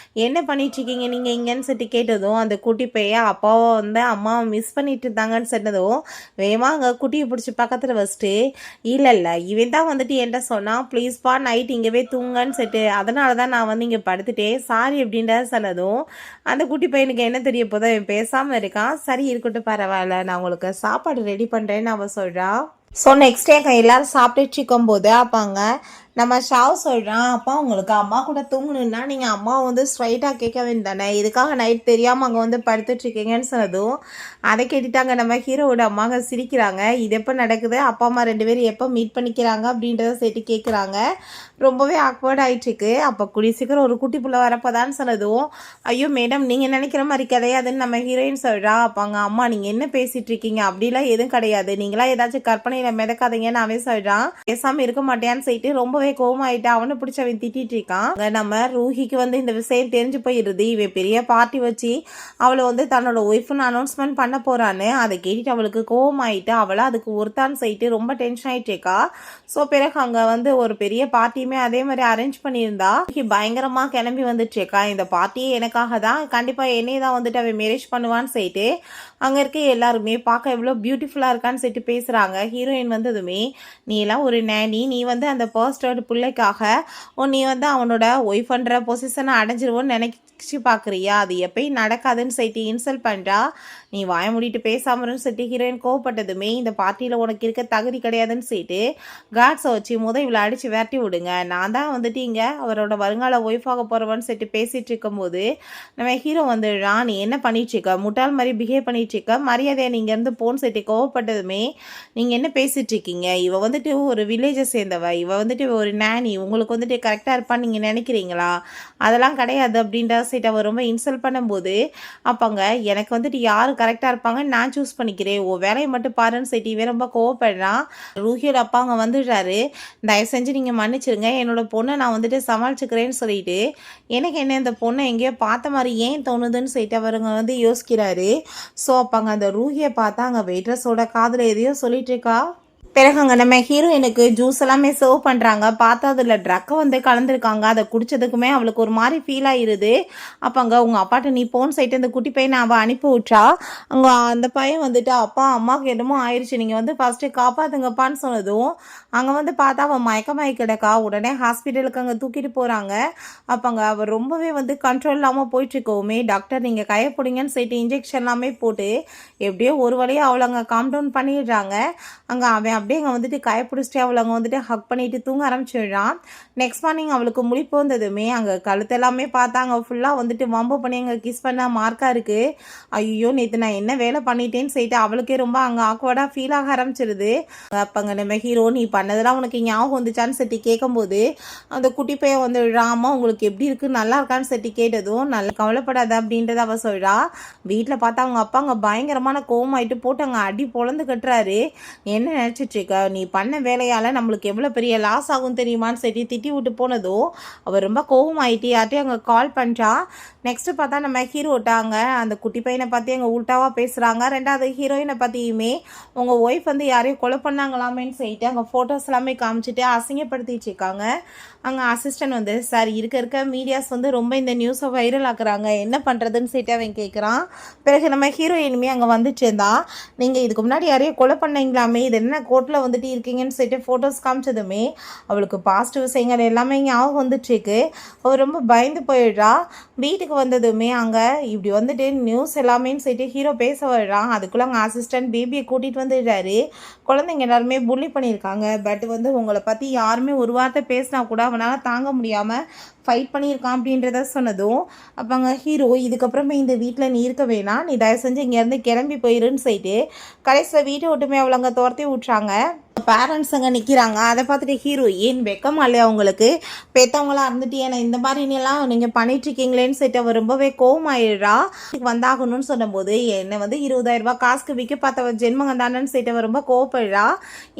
என்ன பண்ணிட்டு இருக்கீங்க நீங்கள் இங்கேன்னு சொல்லிட்டு கேட்டதும் அந்த குட்டி பையன் அப்பாவை வந்து அம்மாவை மிஸ் பண்ணிட்டு இருந்தாங்கன்னு சொன்னதும் வேமா அங்கே குட்டியை பிடிச்சி பக்கத்தில் வச்சுட்டு இல்லை இவன் தான் வந்துட்டு என்கிட்ட சொன்னான் ப்ளீஸ்ப்பா நைட் இங்கேவே தூங்கன்னு சொல்லிட்டு அதனால தான் நான் வந்து இங்கே படுத்துட்டேன் சாரி அப்படின்ற சொன்னதும் அந்த குட்டி பையனுக்கு என்ன தெரிய போதோ அவன் பேசாமல் இருக்கான். சரி இருக்கட்டும் பரவாயில்ல நான் உங்களுக்கு சாப்பாடு ரெடி பண்ணுறேன்னு அவன் சொல்கிறான். ஸோ நெக்ஸ்ட் டே எல்லாரும் சாப்பிட்டுட்டு இருக்கும் போது அப்பாங்க நம்ம ஷாவ் சொல்கிறான், அப்பா உங்களுக்கு அம்மா கூட தூங்கணுன்னா நீங்கள் அம்மா வந்து ஸ்ட்ரைட்டாக கேட்க வேண்டியதானே, இதுக்காக நைட் தெரியாமல் அங்கே வந்து படுத்துட்ருக்கீங்கன்னு சொன்னதும் அதை கேட்டுட்டாங்க நம்ம ஹீரோவோட அம்மாங்க சிரிக்கிறாங்க. இது எப்போ நடக்குது, அப்பா அம்மா 2 பேரும் எப்போ மீட் பண்ணிக்கிறாங்க அப்படின்றத சேர்த்து கேட்குறாங்க. ரொம்பவே ஆக்வர்ட் ஆகிட்டுருக்கு. அப்போ கூடிய சீக்கிரம் ஒரு குட்டி புள்ள வரப்போதான்னு சொன்னதும் ஐயோ மேடம் நீங்கள் நினைக்கிற மாதிரி கிடையாதுன்னு நம்ம ஹீரோயின் சொல்கிறா. அப்பாங்க அம்மா நீங்கள் என்ன பேசிகிட்டு இருக்கீங்க, அப்படிலாம் எதுவும் கிடையாது, நீங்களாம் ஏதாச்சும் கற்பனையில் மிதக்காதீங்கன்னு அவன் சொல்கிறான். பேசாமல் இருக்க மாட்டேன்னு சொல்லிட்டு ரொம்ப கோவமாயிட்டு அவனை பிடிச்ச அவன் திட்டிட்டு இருக்கான். நம்ம ரூஹிக்கு வந்து இந்த விஷயம் தெரிஞ்சு போயிருது. இவன் பெரிய பார்ட்டி வச்சு அவளை வந்து தன்னோட ஒய்ஃப்னு அனௌன்ஸ்மெண்ட் பண்ண போறான்னு அதை கேட்டுட்டு அவளுக்கு கோவமாயிட்டு அவளை அதுக்கு ஒருத்தான்னு சொல்லிட்டு ரொம்ப டென்ஷன் ஆயிட்டு இருக்கா. ஸோ பிறகு அங்க வந்து ஒரு பெரிய பார்ட்டியுமே அதே மாதிரி அரேஞ்ச் பண்ணியிருந்தா. பயங்கரமா கிளம்பி வந்துட்டு இருக்கா. இந்த பார்ட்டியே எனக்காக தான், கண்டிப்பா என்னையே தான் வந்துட்டு அவன் மேரேஜ் பண்ணுவான்னு சொல்லிட்டு அங்க இருக்க எல்லாருமே பார்க்க எவ்வளோ பியூட்டிஃபுல்லா இருக்கான்னு சொல்லிட்டு பேசுறாங்க. ஹீரோயின் வந்ததுமே நீ எல்லாம் ஒரு நேனி, நீ வந்து அந்த ஃபர்ஸ்ட் பிள்ளைக்காக நீ வந்து அவனோட ஒய்ஃப்ன்ற பொசிஷனை அடைஞ்சிருவோன்னு நினைச்சு பார்க்குறியா, அது எப்பயும் நடக்காதுன்னு சொல்லிட்டு இன்சல்ட் பண்ணுறா. நீ வாய மூடிட்டு பேசாமருன்னு சொல்லிட்டு ஹீரோயின் கோவப்பட்டதுமே இந்த பார்ட்டியில் உனக்கு இருக்க தகுதி கிடையாதுன்னு சொல்லிட்டு காட்ஸை வச்சு இவளை அடித்து விரட்டி விடுங்க, நான் தான் வந்துட்டு இங்கே அவரோட வருங்கால ஒய்ஃபாக போகிறவன்னு சொல்லிட்டு பேசிகிட்டு இருக்கும்போது நம்ம ஹீரோ வந்துடுறா. நீ என்ன பண்ணிட்டு இருக்க, முட்டாள் மாதிரி பிஹேவ் பண்ணிட்டு இருக்க, மரியாதையை நீங்கள் இருந்து போன்னு சொல்லிட்டு கோவப்பட்டதுமே நீங்கள் என்ன பேசிகிட்டு இருக்கீங்க, இவ வந்துட்டு ஒரு வில்லேஜை சேர்ந்தவ, இவ வந்துட்டு ஒரு நேனி, உங்களுக்கு வந்துட்டு கரெக்டாக இருப்பான்னு நீங்கள் நினைக்கிறீங்களா, அதெல்லாம் கிடையாது அப்படின்ற சைட் அவள் ரொம்ப இன்சல்ட் பண்ணும்போது அப்போங்க எனக்கு வந்துட்டு யார் கரெக்டாக இருப்பாங்க நான் சூஸ் பண்ணிக்கிறேன், ஓ வேலையை மட்டும் பாருன்னு சொல்லிட்டு இவன் ரொம்ப கோவப்படுறான். ரூஹியோட அப்பா அங்கே வந்துடுறாரு. தயவு செஞ்சு நீங்கள் மன்னிச்சிருங்க, என்னோட பொண்ணை நான் வந்துட்டு சமாளிச்சுக்கிறேன்னு சொல்லிட்டு எனக்கு என்ன இந்த பொண்ணை எங்கேயோ பார்த்த மாதிரி ஏன் தோணுதுன்னு சொல்லிட்டு அவருங்க வந்து யோசிக்கிறாரு. ஸோ அப்போங்க அந்த ரூஹியை பார்த்தா அங்கே வெயிட்ரஸோட காதில் எதையோ சொல்லிட்டு இருக்கா. பிறகு அங்கே நம்ம ஹீரோயினுக்கு ஜூஸ் எல்லாமே சர்வ் பண்ணுறாங்க. பார்த்தா அதில் ட்ரக்கை வந்து கலந்துருக்காங்க. அதை குடித்ததுக்குமே அவளுக்கு ஒரு மாதிரி ஃபீல் ஆகிருது. அப்போ அங்கே உங்கள் அப்பாட்ட நீ போன்னு சைட்டு அந்த குட்டி பையனை அவள் அனுப்பி விட்றா. அங்கே அந்த பையன் வந்துட்டு அப்பா அம்மாவுக்கு என்னமோ ஆயிடுச்சு, நீங்கள் வந்து ஃபஸ்ட்டு காப்பாற்றுங்கப்பான்னு சொன்னதும் அங்கே வந்து பார்த்தா அவள் மயக்கமாயி கிடக்கா. உடனே ஹாஸ்பிட்டலுக்கு அங்கே தூக்கிட்டு போகிறாங்க. அப்போ அங்கே அவள் ரொம்பவே வந்து கண்ட்ரோல் இல்லாமல் போயிட்டுருக்கோமே டாக்டர் நீங்கள் கையை பிடிங்கன்னு சொல்லிட்டு இன்ஜெக்ஷன் எல்லாமே போட்டு எப்படியோ ஒரு வழியாக அவளை அங்கே காம் டவுன் பண்ணிடுறாங்க. அங்கே அவன் அப்படியே அங்கே வந்துட்டு கைப்பிடிச்சிட்டு அவளை அங்கே வந்துட்டு ஹக் பண்ணிட்டு தூங்க ஆரம்பிச்சிடுறான். நெக்ஸ்ட் மார்னிங் அவளுக்கு முழிப்பு வந்ததுமே அங்கே கழுத்தெல்லாமே பார்த்தா அங்கே ஃபுல்லாக வந்துட்டு வம்பு பண்ணி அங்கே கிஸ் பண்ண மார்க்காக இருக்குது. ஐயோ நேற்று நான் என்ன வேலை பண்ணிட்டேன்னு சொல்லிட்டு அவளுக்கே ரொம்ப அங்கே ஆக்வர்டாக ஃபீல் ஆக ஆரம்பிச்சிருது. அப்போ அங்கே நம்ம ஹீரோ நீ பண்ணதெல்லாம் உனக்கு ஞாபகம் வந்துச்சான்னு சொல்லி கேட்கும்போது அந்த குட்டி பையன் வந்து ராமா உங்களுக்கு எப்படி இருக்குது நல்லா இருக்கான்னு சொல்லி கேட்டதும் நல்லா கவலைப்படாத அப்படின்றத அவள் சொல்கிறா. வீட்டில் பார்த்தா அவங்க அப்பா அங்கே பயங்கரமான கோவமாயிட்டு போட்டு அங்கே அடி பொழந்து கட்டுறாரு. என்ன நினச்சிட்டு நினச்சிட்ருக்க, நீ பண்ண வேலையால் நம்மளுக்கு எவ்வளோ பெரிய லாஸ் ஆகும் தெரியுமான்னு சொல்லி திட்டி விட்டு போனதும் அவர் ரொம்ப கோவமாயிட்டு யார்ட்டையும் அங்கே கால் பண்ணுறா. நெக்ஸ்ட்டு பார்த்தா நம்ம ஹீரோட்டாங்க அந்த குட்டி பையனை பற்றி அங்கே உல்ட்டாவாக பேசுகிறாங்க. ரெண்டாவது ஹீரோயினை பற்றியுமே உங்கள் ஒய்ஃப் வந்து யாரையும் கொலை பண்ணாங்களாமேன்னு சொல்லிட்டு அங்கே ஃபோட்டோஸ் எல்லாமே காமிச்சிட்டு அசிங்கப்படுத்திட்டு இருக்காங்க. அங்கே அசிஸ்டன்ட் வந்து சார் இருக்க மீடியாஸ் வந்து ரொம்ப இந்த நியூஸை வைரல் ஆக்குறாங்க, என்ன பண்ணுறதுன்னு சொல்லிட்டு அவன் கேட்குறான். பிறகு நம்ம ஹீரோயினுமே அங்கே வந்துட்டு இருந்தா, நீங்கள் இதுக்கு முன்னாடி யாரையும் கொலை பண்ணீங்களாமே, இது என்ன கோர்ட்டில் வந்துட்டு இருக்கீங்கன்னு சொல்லிட்டு ஃபோட்டோஸ் காமிச்சதுமே அவளுக்கு பாசிட்டிவ் விஷயங்கள் எல்லாமே ஞாபகம் வந்துட்டுருக்கு. அவள் ரொம்ப பயந்து போயிடுறா. வீட்டுக்கு வந்ததுமே அங்கே இப்படி வந்துட்டு நியூஸ் எல்லாமேன்னு சொல்லிட்டு ஹீரோ பேச வர்றான். அதுக்குள்ளே அங்கே அசிஸ்டன்ட் பேபியை கூட்டிகிட்டு வந்துடுறாரு. குழந்தைங்க எல்லாருமே புள்ளி பண்ணியிருக்காங்க, பட் வந்து உங்களை பற்றி யாருமே ஒரு வார்த்தை பேசினா கூட அவனால் தாங்க முடியாமல் ஃபைட் பண்ணியிருக்கான் அப்படின்றத சொன்னதும் அப்போ அங்கே ஹீரோ இதுக்கப்புறமே இந்த வீட்டில் நீ இருக்க வேணாம், நீ தயவு செஞ்சு இங்கேருந்து கிளம்பி போயிருன்னு சொல்லிட்டு கடைசியில் வீட்டை விட்டுமே அவளை அங்கே துரத்தி விட்றாங்க. பேரண்ட்ஸ் அங்கே நிற்கிறாங்க. அதை பார்த்துட்டு ஹீரோ ஏன் வெக்கமா இல்லையா உங்களுக்கு, பெற்றவங்களாம் இருந்துட்டு ஏன்னா இந்த மாதிரிலாம் நீங்கள் பண்ணிட்டுருக்கீங்களேன்னு சொல்லிட்டு அவர் ரொம்பவே கோவமாயிடுறா. வந்தாகணும்னு சொன்னபோது என்னை வந்து 20,000 ரூபாய் காசுக்கு விற்க பார்த்தவ ஜென்மங்க தானேன்னு சொல்லிட்டு அவர் ரொம்ப கோவப்படுறா.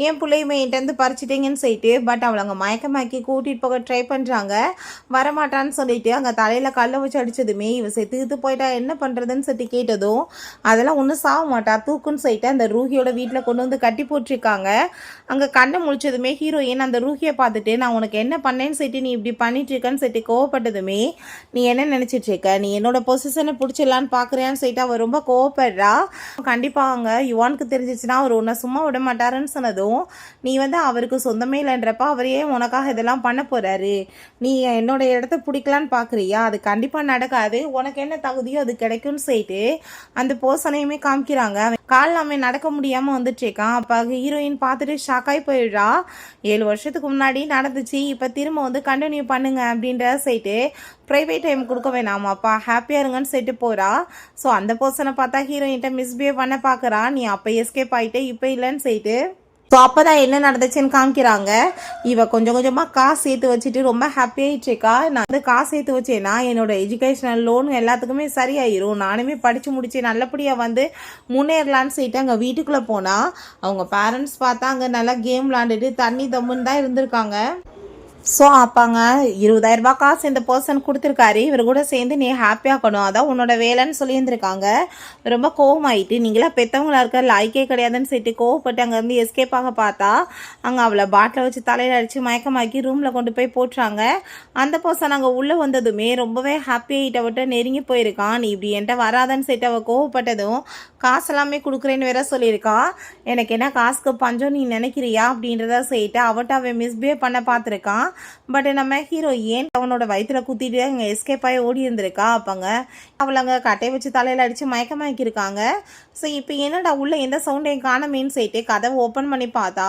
என் பிள்ளையுமே என்கிட்ட பறிச்சிட்டிங்கன்னு சொல்லிட்டு பட் அவளை அங்கே மயக்கமாக்கி கூட்டிகிட்டு போக ட்ரை பண்ணுறாங்க. வரமாட்டான்னு சொல்லிட்டு அங்கே தலையில் கல்லை வச்சு அடித்ததுமே இவ செத்துக்கிட்டு போயிட்டா என்ன பண்ணுறதுன்னு சொல்லி கேட்டதும் அதெல்லாம் ஒன்றும் சாக மாட்டா தூக்குன்னு சொல்லிட்டு அந்த ரூஹியோட வீட்டில் கொண்டு வந்து கட்டி போட்டிருக்காங்க. அங்கே கண்ணை முழிச்சதுமே ஹீரோயின் அந்த ரூஹியை பார்த்துட்டு நான் உனக்கு என்ன பண்ணேன்னு சொல்லிட்டு நீ இப்படி பண்ணிட்டு இருக்கன்னு சொல்லிட்டு கோவப்பட்டதுமே நீ என்ன நினச்சிட்டு இருக்க, நீ என்னோட பொசிஷனை பிடிச்சிடலான்னு பார்க்குறியான்னு சொல்லிட்டு அவர் ரொம்ப கோவப்படுறா. கண்டிப்பாக அங்கே யுவானுக்கு தெரிஞ்சிச்சுன்னா அவர் உன்னை சும்மா விட மாட்டாருன்னு சொன்னதும் நீ வந்து அவருக்கு சொந்தமே இல்லைன்றப்ப அவரையே உனக்காக இதெல்லாம் பண்ண போகிறாரு, நீ என்னோட இடத்த பிடிக்கலான்னு பார்க்குறியா, அது கண்டிப்பாக நடக்காது, உனக்கு என்ன தகுதியோ அது கிடைக்கும்னு சொல்லிட்டு அந்த போசனையுமே காமிக்கிறாங்க. கால்லாமே நடக்க முடியாமல் வந்துட்டு இருக்கான். அப்போ ஹீரோயின் பார்த்துட்டு ஷாக்காகி போயிடுறா. 7 வருஷத்துக்கு முன்னாடி நடந்துச்சு, இப்போ திரும்ப வந்து கண்டினியூ பண்ணுங்க அப்படின்ற சொல்லிட்டு ப்ரைவேட் டைம் கொடுக்க வேணாமாப்பா, ஹாப்பியாக இருங்கன்னு சொல்லிட்டு போகிறா. ஸோ அந்த பர்சனை பார்த்தா ஹீரோயின்கிட்ட மிஸ்பிஹேவ் பண்ண பார்க்குறா. நீ அப்போ எஸ்கேப் ஆகிட்டு இப்போ இல்லைன்னு சொல்லிட்டு ஸோ அப்போ தான் என்ன நடந்துச்சுன்னு காமிக்கிறாங்க. இவ கொஞ்சம் கொஞ்சமாக காசு சேர்த்து வச்சுட்டு ரொம்ப ஹாப்பியாகிட்டுருக்கா. நான் வந்து காசு சேர்த்து வச்சேன்னா என்னோட எஜுகேஷனல் லோன் எல்லாத்துக்குமே சரியாயிரும், நானுமே படித்து முடிச்சு நல்லபடியாக வந்து முன்னேறலான்னு சொல்லிட்டு அங்கே வீட்டுக்குள்ளே போனால் அவங்க பேரண்ட்ஸ் பார்த்தா அங்கே நல்லா கேம் விளாண்டுட்டு தண்ணி தம்முன்னு தான் இருந்திருக்காங்க. ஸோ அப்பாங்க 20,000 ரூபாய் காசு இந்த பர்சன் கொடுத்துருக்காரு, இவர் கூட சேர்ந்து நீ ஹாப்பியாகணும், அதான் உன்னோட வேலைன்னு சொல்லியிருந்திருக்காங்க. ரொம்ப கோவமாயிட்டு நீங்களாம் பெற்றவங்களா இருக்க லாய்க்கே கிடையாதுன்னு சொல்லிட்டு கோவப்பட்டு அங்கேருந்து எஸ்கேப் ஆக பார்த்தா அங்கே அவளை பாட்டில் வச்சு தலையில் அடித்து மயக்கமாக்கி ரூமில் கொண்டு போய் போட்டுறாங்க. அந்த பர்சன் அங்கே உள்ளே வந்ததுமே ரொம்பவே ஹாப்பியாகிட்ட விட்டு நெருங்கி போயிருக்கான். நீ இப்படி என்கிட்ட வராதன்னு சொல்லிட்டு அவள் கோவப்பட்டதும் காசு எல்லாமே கொடுக்குறேன்னு வேற சொல்லியிருக்கான். எனக்கு என்ன காசுக்கு பஞ்சம் நீ நினைக்கிறியா அப்படின்றத சொல்லிட்டு அவட்ட அவன் மிஸ்பிஹேவ் பண்ண பார்த்துருக்கான். பட் நம்ம ஹீரோ ஏன் அவனோட வயிற்றுல குத்திட்டு அங்கே எஸ்கேப் ஆகி ஓடி இருந்திருக்கா. அப்பங்க அவளை அங்கே கட்டையை வச்சு தலையில் அடித்து மயக்கமாக்கியிருக்காங்க. ஸோ இப்போ என்னடா உள்ள எந்த சவுண்டையும் காணமேன்னு சொல்லிட்டு கதவை ஓப்பன் பண்ணி பார்த்தா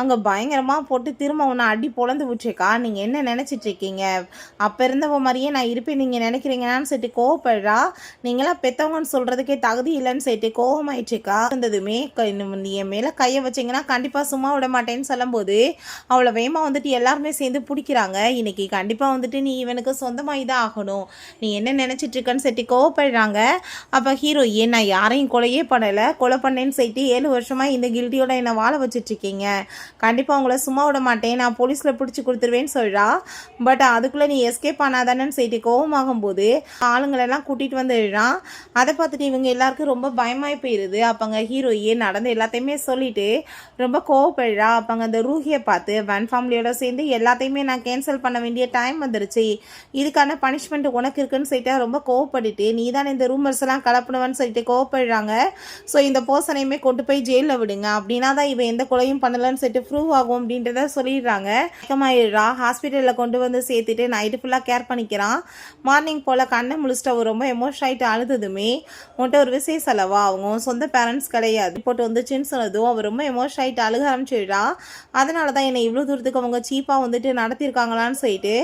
அங்கே பயங்கரமாக போட்டு திரும்ப உன்னை அடி பொழந்து விட்டுருக்கா. நீங்கள் என்ன நினச்சிட்ருக்கீங்க, அப்போ இருந்தவ மாதிரியே நான் இருப்பேன் நீங்கள் நினைக்கிறீங்கன்னு சொல்லிட்டு கோவப்படுறா. நீங்களாம் பெற்றவங்கன்னு சொல்கிறதுக்கே தகுதி இல்லைன்னு சொல்லிட்டு கோவமாயிட்டுருக்கா. இருந்ததுமே நீ என் மேலே கையை வச்சிங்கன்னா கண்டிப்பாக சும்மா விட மாட்டேன்னு சொல்லும்போது அவளை வேகமாக வந்துட்டு எல்லாருமே சேர்ந்து பிடிக்கிறாங்க. இன்னைக்கு கண்டிப்பாக வந்துட்டு நீ இவனுக்கு சொந்தமாக இதாக ஆகணும், நீ என்ன நினச்சிட்ருக்கன்னு சொல்லிட்டு கோவப்படுறாங்க. அப்போ ஹீரோ ஏன் நான் யாரையும் கொலையே பண்ணலை, கொலை பண்ணேன்னு சொல்லிட்டு 7 வருஷமாக இந்த கில்ட்டியோட என்னை வாழ வச்சுட்ருக்கீங்க, கண்டிப்பாக உங்களை சும்மா விட மாட்டேன், நான் போலீஸில் பிடிச்சி கொடுத்துருவேன்னு சொல்கிறா. பட் அதுக்குள்ளே நீ எஸ்கேப் ஆனாதானேன்னு சொல்லிட்டு கோவமாகும்போது ஆளுங்களெல்லாம் கூட்டிகிட்டு வந்துடுறான். அதை பார்த்துட்டு இவங்க எல்லாருக்கும் ரொம்ப பயமாகி போயிடுது. அப்போங்க ஹீரோ ஏன் நடந்து எல்லாத்தையுமே சொல்லிட்டு ரொம்ப கோவப்படுறா. அப்போங்க அந்த ரூஹியை பார்த்து ஒன் ஃபேமிலியோட சேர்ந்து எல்லாத்தையுமே நான் கேன்சல் பண்ண வேண்டிய டைம் வந்துருச்சு, இதுக்கான பனிஷ்மெண்ட் உனக்கு இருக்குன்னு சொல்லிட்டு ரொம்ப கோவப்பட்டுட்டு நீ தான் இந்த ரூமர்ஸ் எல்லாம் கலப்பிடுவேன்னு சொல்லிட்டு கோவப்படுறாங்க. ஸோ இந்த பர்சனையுமே கொண்டு போய் ஜெயிலில் விடுங்க, அப்படின்னா தான் இவன் எந்த கொலையும் பண்ணலன்னு சொல்லிட்டு ப்ரூவ் ஆகும் அப்படின்றத சொல்லிடுறாங்க. ஹாஸ்பிட்டலில் கொண்டு வந்து சேர்த்துட்டு நைட்டு ஃபுல்லாக கேர் பண்ணிக்கிறான். மார்னிங் போல் கண்ணை முழிச்சிட்டு அவர் ரொம்ப எமோஷன் ஆகிட்டு அழுதுதுமே உன்ட்ட ஒரு விஷயம் சொல்லவா, அவங்க சொந்த பேரண்ட்ஸ் கிடையாது போட்டு வந்துச்சுன்னு சொன்னதும் அவர் ரொம்ப எமோஷன் ஆகிட்டு அழுக ஆரம்பிச்சிடுறா. அதனால தான் என்னை இவ்வளோ தூரத்துக்கு அவங்க சீப்பாக வந்துட்டு நடத்தியிருக்காங்களான்னு சொல்லிட்டு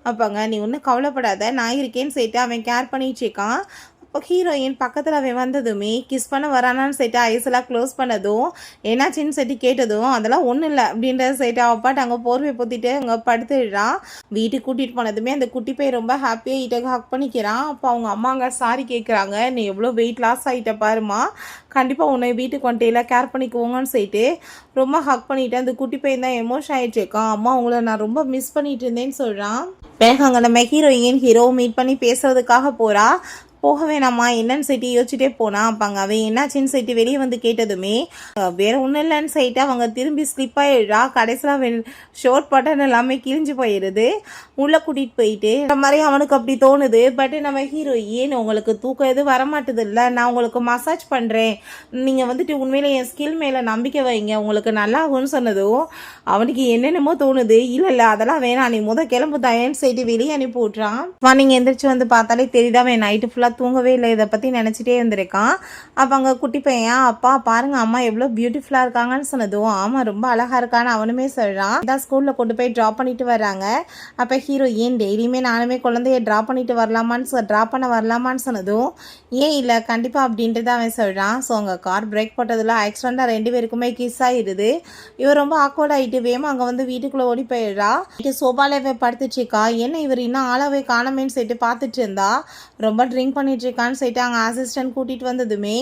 அப்போங்க நீ ஒன்றும் கவலைப்படாத நான் இருக்கேன்னு சொல்லிட்டு அவன் கேர் பண்ணிட்டு இருக்கான். இப்போ ஹீரோயின் பக்கத்தில் அவன் வந்ததுமே கிஸ் பண்ண வரானான்னு சொல்லிட்டு ஐஸெல்லாம் க்ளோஸ் பண்ணதும் என்னாச்சின்னு சொல்லிட்டு கேட்டதும் அதெல்லாம் ஒன்றும் இல்லை அப்படின்றத சொல்லிட்டு அவள் பாட்டு அங்கே போர்வை பொத்திட்டு அங்கே படுத்துடுறான். வீட்டுக்கு கூட்டிகிட்டு போனதுமே அந்த குட்டி பையன் ரொம்ப ஹாப்பியாக ஈட்டக ஹக் பண்ணிக்கிறான். அப்போ அவங்க அம்மா அங்கே சாரி கேட்குறாங்க, நீ எவ்வளோ வெயிட் லாஸ் ஆகிட்ட பாருமா, கண்டிப்பாக உன்னை வீட்டுக்கு வந்துட்டு கேர் பண்ணிக்குவோங்கன்னு சொல்லிட்டு ரொம்ப ஹக் பண்ணிவிட்டு அந்த குட்டி பையன் தான் எமோஷன் ஆகிட்டு இருக்கான். அம்மா உங்களை நான் ரொம்ப மிஸ் பண்ணிட்டு இருந்தேன்னு சொல்கிறான். பிறகு அங்கே நம்ம ஹீரோ மீட் பண்ணி பேசுறதுக்காக போகிறா. போக வேணாமா என்னன்னு சொல்லிட்டு யோசிச்சுட்டே போனா. அப்பாங்க அவன் என்னாச்சின்னு சொல்லிட்டு வெளியே வந்து கேட்டதுமே வேற ஒன்றும் இல்லைன்னு சொல்லிட்டு அவங்க திரும்பி ஸ்லிப் ஆயிடுறா. கடைசியில் ஷோர்ட் பட்டன் எல்லாமே கிழிஞ்சு போயிடுது. உள்ளே கூட்டிகிட்டு போயிட்டு இந்த மாதிரி அவனுக்கு அப்படி தோணுது. பட் நம்ம ஹீரோயின் உங்களுக்கு தூக்கம் எதுவும் வரமாட்டுது இல்லை, நான் உங்களுக்கு மசாஜ் பண்ணுறேன், நீங்கள் வந்துட்டு உண்மையில என் ஸ்கில் மேலே நம்பிக்கை வைங்க, உங்களுக்கு நல்லா ஆகும்னு சொன்னதும் அவனுக்கு என்னென்னமோ தோணுது. இல்லை அதெல்லாம் வேணாம், நீ கிளம்பு தயன்னு சொல்லிட்டு வெளியே அனுப்பி விட்றான். நீங்கள் எந்திரிச்சு வந்து பார்த்தாலே தெரியுதா அவன் நைட்டு ஃபுல்லாக தூங்கவே இல்லை, இதை பற்றி நினச்சிட்டே இருந்திருக்கான். அப்போ அங்கே குட்டி பையன் அப்பா பாருங்க அம்மா எவ்வளோ பியூட்டிஃபுல்லாக இருக்காங்கன்னு சொன்னதும் ஆமாம் ரொம்ப அழகாக இருக்கான்னு அவனுமே சொல்கிறான். இதான் ஸ்கூலில் கொண்டு போய் ட்ராப் பண்ணிட்டு வர்றாங்க. அப்போ ஹீரோயின் டெய்லியுமே நானுமே குழந்தைய ட்ராப் பண்ணிட்டு ட்ராப் பண்ண வரலாமான்னு சொன்னதும் ஏன் இல்லை கண்டிப்பாக அப்படின்ட்டு அவன் சொல்கிறான். ஸோ அங்கே கார் பிரேக் போட்டதில் ஆக்சிடெண்ட்டாக 2 பேருக்குமே கிஸ் ஆகிடுது. இவர் ரொம்ப ஆக்வர்ட் ஆகிட்டு வேமா அங்கே வந்து வீட்டுக்குள்ளே ஓடி போயிடுறா. சோபாலே படுத்துச்சுக்கா, என்ன இவர் இன்னும் ஆளாவே காணமேன்னு சொல்லிட்டு பார்த்துட்டு இருந்தா. ரொம்ப ட்ரிங்க் பண்ணிட்டுருக்கான்னு சொல்லிட்டு அங்கே அசிஸ்டன்ட் கூட்டிகிட்டு வந்ததுமே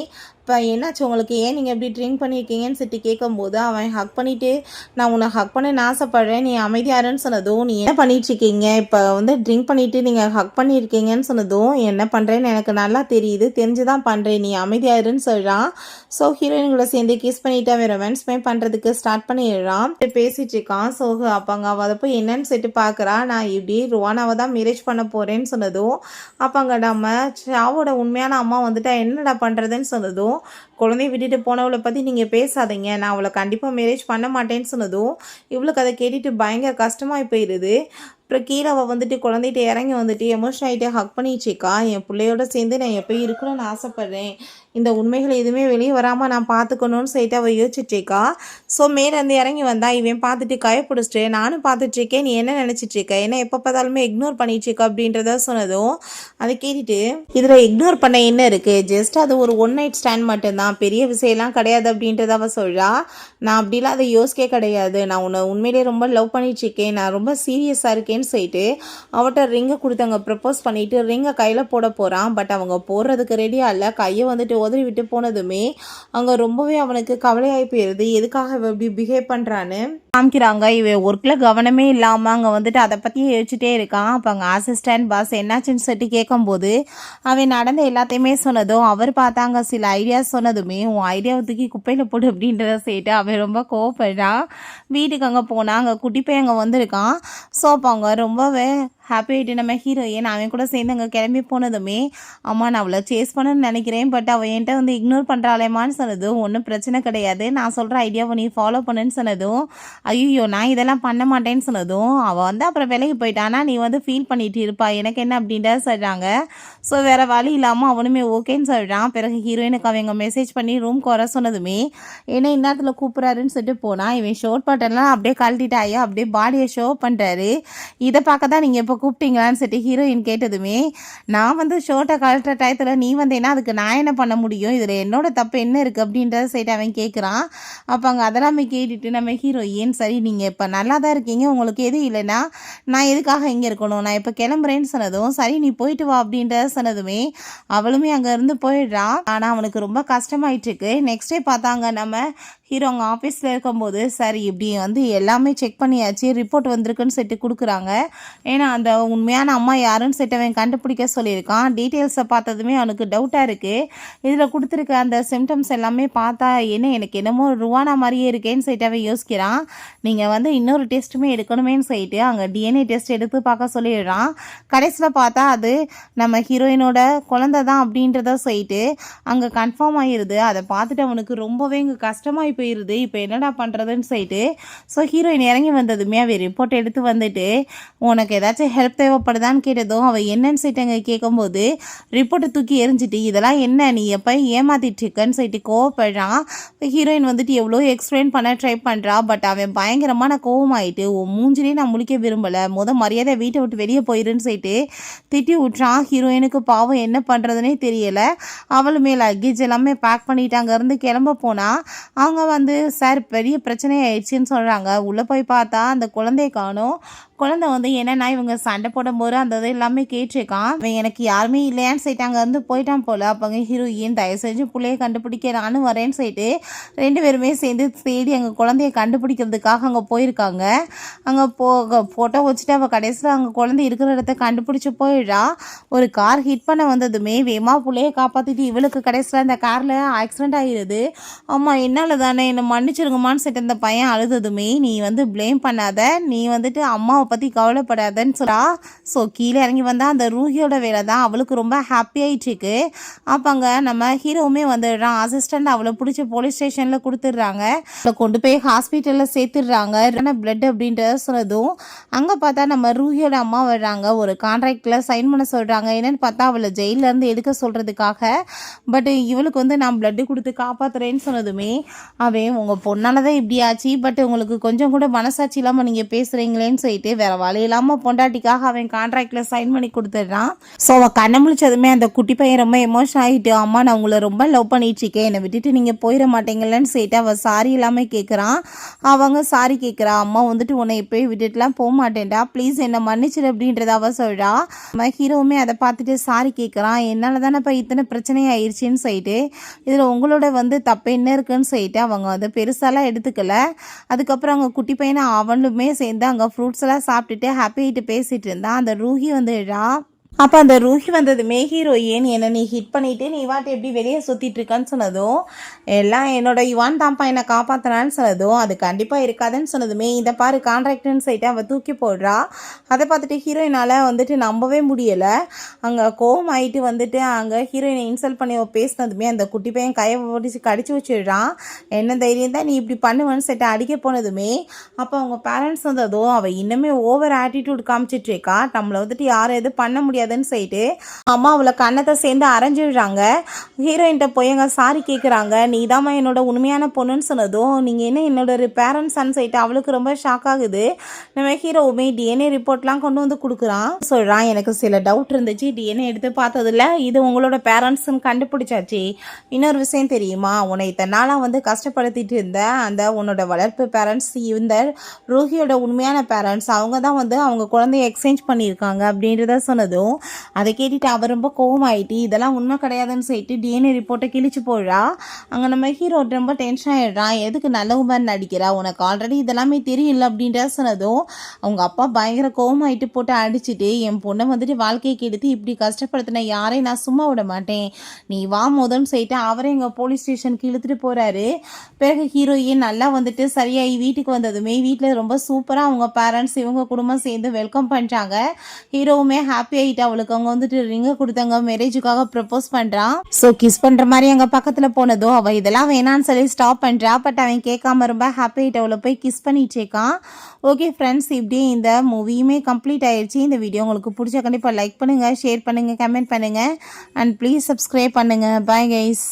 இப்போ என்னாச்சு உங்களுக்கு, ஏன் நீங்கள் எப்படி ட்ரிங்க் பண்ணியிருக்கீங்கன்னு சொல்லிட்டு கேட்கும்போது அவன் ஹக் பண்ணிவிட்டு நான் உன்னை ஹக் பண்ண ஆசைப்பட்றேன், நீ அமைதியாருன்னு சொன்னதும் நீ என்ன பண்ணிட்டுருக்கீங்க, இப்போ வந்து ட்ரிங்க் பண்ணிவிட்டு நீங்கள் ஹக் பண்ணியிருக்கீங்கன்னு சொன்னதும் என்ன பண்ணுறேன்னு எனக்கு நல்லா தெரியுது, தெரிஞ்சு தான் பண்ணுறேன், நீ அமைதியாருன்னு சொல்கிறான். ஸோ ஹீரோயின்களை சேர்ந்து கிஸ் பண்ணிவிட்டு அவன் ரொமான்ஸ்மே பண்ணுறதுக்கு ஸ்டார்ட் பண்ணிடுறான். பேசிகிட்டு இருக்கான். ஸோ அப்பாங்க அவள் அதை போய் என்னன்னு சொல்லிட்டு பார்க்குறா. நான் இப்படி ருவானாவை தான் மேரேஜ் பண்ண போகிறேன்னு சொன்னதும் அப்பாங்க நம்ம சாவோட உண்மையான அம்மா வந்துட்டா என்னடா பண்ணுறதுன்னு சொன்னதும் குழந்தைய விட்டுட்டு போனவளை பற்றி நீங்கள் பேசாதீங்க, நான் அவளை கண்டிப்பாக மேரேஜ் பண்ண மாட்டேன்னு சொன்னதும் இவளுக்கு அதை கேட்டுட்டு பயங்கர கஷ்டமாகி போயிடுது. அப்புறம் கீழே அவள் வந்துட்டு குழந்தைகிட்ட இறங்கி வந்துட்டு எமோஷன் ஆகிட்டு ஹக் பண்ணிச்சிக்கா, என் பிள்ளையோட சேர்ந்து நான் எப்போ இருக்கணும்னு ஆசைப்பட்றேன், இந்த உண்மைகள் எதுவுமே வெளியே வராமல் நான் பார்த்துக்கணும்னு சொல்லிட்டு அவள் யோசிச்சுட்ருக்கா. ஸோ மேலேருந்து இறங்கி வந்தா இவன் பார்த்துட்டு கைப்பிடிச்சிட்டு நானும் பார்த்துட்ருக்கேன், நீ என்ன நினச்சிட்ருக்க, என்ன எப்போ பார்த்தாலுமே இக்னோர் பண்ணிட்டுருக்க அப்படின்றத சொன்னதும் அதை கேட்டுட்டு இதில் இக்னோர் பண்ண என்ன இருக்குது, ஜஸ்ட் அது ஒரு ஒன் நைட் ஸ்டாண்ட் மட்டும்தான், பெரிய விஷயம்லாம் கிடையாது அப்படின்றத அவள் சொல்கிறா. நான் அப்படிலாம் அதை யோசிக்க கிடையாது, நான் உன்னை உண்மையிலே ரொம்ப லவ் பண்ணிட்டுருக்கேன், நான் ரொம்ப சீரியஸாக இருக்கேன்னு சொல்லிட்டு அவட்ட ரிங்கை கொடுத்தாங்க ப்ரப்போஸ் பண்ணிட்டு ரிங்கை கையில் போட போகிறான். பட் அவங்க போடுறதுக்கு ரெடியாக இல்லை, கையை வந்துட்டு உதறி விட்டு போனதுமே அங்கே ரொம்பவே அவனுக்கு கவலையாகி போயிடுது. எதுக்காக இப்படி பிஹேவ் பண்ணுறான்னு காமிக்கிறாங்க. இவன் ஒர்க்கில் கவனமே இல்லாமல் அங்கே வந்துட்டு அதை பற்றி யோசிச்சுட்டே இருக்கான். அப்போ அங்கே அசிஸ்டன்ட் பாஸ் என்னாச்சுன்னு சொல்லிட்டு கேட்கும்போது அவன் நடந்த எல்லாத்தையுமே சொன்னதும் அவர் பார்த்தாங்க சில ஐடியாஸ் சொன்னதுமே உன் ஐடியாவை தூக்கி குப்பையில் போடு அப்படின்றத சொல்லிட்டு அவன் ரொம்ப கோவப்படுறான். வீட்டுக்கு அங்கே போனால் அங்கே குட்டி பையன் அங்கே வந்திருக்கான். ஸோ அப்போ அவங்க ரொம்பவே ஹாப்பி ஆகிட்டு நம்ம ஹீரோயின் அவன் கூட சேர்ந்து அங்கே கிளம்பி போனதுமே அம்மா நான் அவளை சேஸ் பண்ணணும்னு நினைக்கிறேன், பட் அவள் என்கிட்ட வந்து இக்னோர் பண்ணுறாளேமான்னு சொன்னதும் ஒன்றும் பிரச்சனை கிடையாது, நான் சொல்கிற ஐடியாவை நீ ஃபாலோ பண்ணுன்னு சொன்னதும் ஐயோ நான் இதெல்லாம் பண்ண மாட்டேன்னு சொன்னதும் அவள் வந்து அப்புறம் விலகி போயிட்டானா நீ வந்து ஃபீல் பண்ணிட்டு இருப்பா எனக்கு என்ன அப்படின்றத சொல்கிறாங்க. ஸோ வேறு வழி இல்லாமல் அவனுமே ஓகேன்னு சொல்கிறான். பிறகு ஹீரோயினுக்கு அவங்க மெசேஜ் பண்ணி ரூம்க்கு வர சொன்னதுமே ஏன்னா இந்நேரத்தில் கூப்பிட்றாருன்னு சொல்லிட்டு போனால் இவன் ஷோர்ட் பட்டன்லாம் அப்படியே கழட்டிட்டாயா அப்படியே பாடியை ஷோ பண்ணுறாரு. இதை பார்க்க தான் நீங்கள் இப்போ கூப்பிட்டீங்களான்னு சொல்லிட்டு ஹீரோயின் கேட்டதுமே நான் வந்து ஷோர்ட்டை கழட்டுற டயத்தில் நீ வந்தேன்னா அதுக்கு நான் என்ன பண்ண முடியும், இதில் என்னோட தப்பு என்ன இருக்குது அப்படின்றத சைட்டு அவன் கேட்குறான். அப்போ அங்கே அதெல்லாமே கேட்டுட்டு நம்ம ஹீரோயின் சரி நீங்கள் இப்போ நல்லா தான் இருக்கீங்க, உங்களுக்கு எதுவும் இல்லைன்னா நான் எதுக்காக இங்கே இருக்கணும், நான் இப்போ கிளம்புறேன்னு சொன்னதும் சரி நீ போயிட்டு வா அப்படின்றத சொன்னதுமே அவளுமே அங்கேருந்து போயிடுறான். ஆனால் அவனுக்கு ரொம்ப கஷ்டமாயிட்டுருக்கு. நெக்ஸ்ட் டே பார்த்தாங்க நம்ம ஹீரோ அங்கே ஆஃபீஸில் இருக்கும்போது சரி இப்படி வந்து எல்லாமே செக் பண்ணியாச்சு ரிப்போர்ட் வந்திருக்குன்னு சொல்லிட்டு கொடுக்குறாங்க. ஏன்னா அந்த உண்மையான அம்மா யாருன்னு சொல்லிட்டு அவன் கண்டுபிடிக்க சொல்லியிருக்கான். டீட்டெயில்ஸை பார்த்ததுமே அவனுக்கு டவுட்டாக இருக்குது. இதில் கொடுத்துருக்க அந்த சிம்டம்ஸ் எல்லாமே பார்த்தா என்ன எனக்கு என்னமோ ருவானா மாதிரியே இருக்கேன்னு சொல்லிட்டு அவன் யோசிக்கிறான். நீங்கள் வந்து இன்னொரு டெஸ்ட்டுமே எடுக்கணுமேன்னு சொல்லிட்டு அங்கே டிஎன்ஏ டெஸ்ட் எடுத்து பார்க்க சொல்லிடுறான். கடைசியில் பார்த்தா அது நம்ம ஹீரோயினோட குழந்தை தான் அப்படின்றத சொல்லிட்டு அங்கே கன்ஃபார்ம் ஆகிடுது. அதை பார்த்துட்டு அவனுக்கு ரொம்பவே இங்கே கஷ்டமாகி போயிடுது, இப்போ என்னடா பண்ணுறதுன்னு சொல்லிட்டு ஸோ ஹீரோயின் இறங்கி வந்ததுமே அவள் ரிப்போர்ட் எடுத்து வந்துட்டு உனக்கு ஏதாச்சும் ஹெல்ப் தேவைப்படுதான்னு கேட்டதும் அவள் என்னன்னு சொல்லிட்டு அங்கே கேட்கும்போது ரிப்போர்ட்டை தூக்கி எரிஞ்சிட்டு இதெல்லாம் என்ன நீ எப்போ ஏமாத்திட்டு இருக்கன்னு சொல்லிட்டு கோவப்படுறான். இப்போ ஹீரோயின் வந்துட்டு எவ்வளோ எக்ஸ்பிளைன் பண்ண ட்ரை பண்ணுறா. பட் அவன் பயங்கரமான கோவமாயிட்டு உன் மூஞ்சிலே நான் முழிக்க விரும்பலை, மரியாதை வீட்டை விட்டு வெளியே போயிருன்னு சொல்லிட்டு திட்டி விட்றான். ஹீரோயினுக்கு பாவம் என்ன பண்ணுறதுனே தெரியலை. அவளுமே லக்கேஜ் எல்லாமே பேக் பண்ணிட்டு அங்கேருந்து கிளம்ப போனால் அவங்க வந்து சார் பெரிய பிரச்சனை ஆயிடுச்சுன்னு சொல்கிறாங்க. உள்ளே போய் பார்த்தா அந்த குழந்தைய காணோம். குழந்தை வந்து என்னன்னா இவங்க சண்டை போடும்போது அந்த இது எல்லாமே கேட்டிருக்கான். அவன் எனக்கு யாருமே இல்லையான்னு சொல்லிட்டு அங்கேருந்து போயிட்டான் போல். அப்போங்க ஹீரோயின் தயவு செஞ்சு பிள்ளைய கண்டுபிடிக்க நானும் வரேன்னு சொல்லிட்டு 2 பேருமே சேர்ந்து தேடி அங்கே குழந்தைய கண்டுபிடிக்கிறதுக்காக அங்கே போயிருக்காங்க. அங்கே ஃபோட்டோ வச்சுட்டு அவள் கடைசியில் அங்கே குழந்தை இருக்கிற இடத்த கண்டுபிடிச்சி போயிடுறா. ஒரு கார் ஹிட் பண்ண வந்ததுமே வேகமாக பிள்ளைய காப்பாற்றிட்டு இவளுக்கு கடைசியில் அந்த காரில் ஆக்சிடென்ட் ஆகிடுது. அம்மா என்னால் தானே என்னை மன்னிச்சிருங்கம்மான்னு சொல்லிட்டு அந்த பையன் அழுததுமே நீ வந்து ப்ளேம் பண்ணாத, நீ வந்துட்டு அம்மாவை பற்றி கவலைப்படாதன்னு சொல்கிறா. ஸோ கீழே இறங்கி வந்தால் அந்த ரூஹியோட வேலை தான் அவளுக்கு ரொம்ப ஹாப்பி ஆகிட்டுருக்கு. அப்போங்க நம்ம ஹீரோவுமே வந்துடுறான். அசிஸ்டண்ட் அவளை பிடிச்சி போலீஸ் ஸ்டேஷனில் கொடுத்துட்றாங்க. அவளை கொண்டு போய் ஹாஸ்பிட்டலில் சேர்த்துடுறாங்க. பிளட் அப்படின்றத சொன்னதும் அங்கே பார்த்தா நம்ம ரூஹியோட அம்மா வர்றாங்க. ஒரு கான்ட்ராக்டில் சைன் பண்ண சொல்கிறாங்க. என்னென்னு பார்த்தா அவளை ஜெயிலேருந்து எடுக்க சொல்கிறதுக்காக. பட் இவளுக்கு வந்து நான் பிளட்டு கொடுத்து காப்பாற்றுறேன்னு சொன்னதுமே அவன் உங்கள் பொண்ணால் தான் இப்படி ஆச்சு, பட் உங்களுக்கு கொஞ்சம் கூட மனசாட்சி இல்லாமல் நீங்கள் பேசுகிறீங்களேன்னு சொல்லிட்டு வேற வழி இல்லாமல் பொண்டாட்டிக்காக அவன் கான்ட்ராக்டில் சைன் பண்ணி கொடுத்துட்றான். ஸோ அவள் கண்ணை முழிச்சதுமே அந்த குட்டி பையன் ரொம்ப எமோஷன் ஆகிட்டு அம்மா நான் உங்களை ரொம்ப லவ் பண்ணிட்டுருக்கேன், என்னை விட்டுட்டு நீங்கள் போயிட மாட்டீங்களேன்னு சொல்லிட்டு அவள் சாரி இல்லாமல் கேட்குறான். அவங்க சாரி கேட்குறா. அம்மா வந்துட்டு உன்னை போய் விட்டுட்டுலாம் போக மாட்டேன்டா, ப்ளீஸ் என்னை மன்னிச்சிடு அப்படின்றத அவள் சொல்கிறா. நம்ம ஹீரோவுமே அதை பார்த்துட்டு சாரி கேட்குறான். என்னால் தானே இப்போ இத்தனை பிரச்சனை ஆயிடுச்சின்னு சொல்லிட்டு இதில் உங்களோட வந்து தப்பு என்ன இருக்குன்னு சொல்லிட்டு அவங்க வந்து பெருசாலாம் எடுத்துக்கல. அதுக்கப்புறம் அவங்க குட்டி பையனை அவனுமே சேர்ந்து அங்கே ஃப்ரூட்ஸ் எல்லாம் சாப்பிட்டுட்டு ஹாப்பி ஆகிட்டு பேசிகிட்டு இருந்தான். அந்த ரூஹி வந்துடுறா. அப்போ அந்த ரூஹி வந்ததுமே ஹீரோயின் என்னை நீ ஹிட் பண்ணிவிட்டு நீ வாட்டு எப்படி வெளியே சுற்றிட்டு இருக்கான்னு சொன்னதும் எல்லாம் என்னோட யுவான் தான்ப்பா என்னை காப்பாற்றினான்னு சொன்னதும் அது கண்டிப்பாக இருக்காதுன்னு சொன்னதுமே இந்த பாரு கான்ட்ராக்டுன்னு சொல்லிட்டு அவள் தூக்கி போடுறா. அதை பார்த்துட்டு ஹீரோயினால் வந்துட்டு நம்பவே முடியலை. அங்கே கோவம் ஆகிட்டு வந்துட்டு அங்கே ஹீரோயினை இன்சல்ட் பண்ணி பேசினதுமே அந்த குட்டி பையன் கையை ஓடிச்சு கடிச்சு வச்சிடுறான். என்ன தைரியம் தான் நீ இப்படி பண்ணுவேன்னு சொல்லிட்டு அடிக்க போனதுமே அப்போ அவங்க பேரண்ட்ஸ் வந்ததும் அவள் இன்னுமே ஓவர் ஆட்டிடியூட் காமிச்சிட்டு இருக்கா. நம்மளை வந்துட்டு யாரும் எதுவும் பண்ண முடியாது சொல்லிட்டு அம்மா அவளை கண்ணத்தை சேர்ந்து அரைஞ்சிடுறாங்க. ஹீரோயின்ட்ட போய் அங்கே சாரி கேட்குறாங்க. நீ தாம்மா என்னோட உண்மையான பொண்ணுன்னு சொன்னதும் நீங்கள் என்ன என்னோட பேரண்ட்ஸான்னு சொல்லிட்டு அவளுக்கு ரொம்ப ஷாக் ஆகுது. நம்ம ஹீரோவுமே டிஎன்ஏ ரிப்போர்ட்லாம் கொண்டு வந்து கொடுக்குறான். சொல்கிறான் எனக்கு சில டவுட் இருந்துச்சு, டிஎன்ஏ எடுத்து பார்த்ததில்ல, இது உங்களோட பேரண்ட்ஸ்ன்னு கண்டுபிடிச்சாச்சு. இன்னொரு விஷயம் தெரியுமா, உன்னை இத்தனை நாளாக வந்து கஷ்டப்படுத்திட்டு இருந்த அந்த உன்னோட வளர்ப்பு பேரண்ட்ஸ் இந்த ரூஹியோட உண்மையான பேரண்ட்ஸ் அவங்க தான் வந்து அவங்க குழந்தைய எக்ஸ்சேஞ்ச் பண்ணியிருக்காங்க அப்படின்றத சொன்னதும் அதை கேட்டுட்டு அவர் ரொம்ப கோவமாயிட்டு இதெல்லாம் உண்மை கிடையாதுன்னு சொல்லிட்டு டிஎன்ஏ ரிப்போர்ட்டை கிழிச்சு போடுறா. அங்கே நம்ம ஹீரோ ரொம்ப டென்ஷன் ஆகிடுறான். எதுக்கு நல்ல உமர் நடிக்கிறா, உனக்கு ஆல்ரெடி இதெல்லாமே தெரியல அப்படின்ற சொன்னதும் அவங்க அப்பா பயங்கர கோவமாயிட்டு போட்டு அடிச்சுட்டு என் பொண்ணை வந்துட்டு வாழ்க்கைக்கு எடுத்து இப்படி கஷ்டப்படுத்தின யாரையும் நான் சும்மா விட மாட்டேன், நீ வா முதன்னு சொல்லிட்டு அவரே எங்கள் போலீஸ் ஸ்டேஷனுக்கு இழுத்துட்டு போகிறாரு. பிறகு ஹீரோயின் நல்லா வந்துட்டு சரியாகி வீட்டுக்கு வந்ததுமே வீட்டில் ரொம்ப சூப்பராக அவங்க பேரண்ட்ஸ் இவங்க குடும்பம் சேர்ந்து வெல்கம் பண்ணுறாங்க. ஹீரோவுமே ஹாப்பி ஆகிட்டு அவளுக்கு அவங்க வந்துட்டு ரிங்கை கொடுத்தாங்க, மேரேஜுக்காக ப்ரப்போஸ் பண்ணுறான். ஸோ கிஸ் பண்ணுற மாதிரி அங்கே பக்கத்தில் போனதும் அவள் இதெல்லாம் வேணான்னு சொல்லி ஸ்டாப் பண்ணுறா. பட் அவன் கேட்காம ரொம்ப ஹாப்பி ஆகிட்டு அவளை போய் கிஸ் பண்ணிட்டு இருக்கான். ஓகே ஃப்ரெண்ட்ஸ், இப்படியே இந்த மூவியுமே கம்ப்ளீட் ஆயிடுச்சு. இந்த வீடியோ உங்களுக்கு பிடிச்ச கண்டிப்பாக லைக் பண்ணுங்கள், ஷேர் பண்ணுங்கள், கமெண்ட் பண்ணுங்கள் அண்ட் ப்ளீஸ் சப்ஸ்கிரைப் பண்ணுங்கள். Bye guys.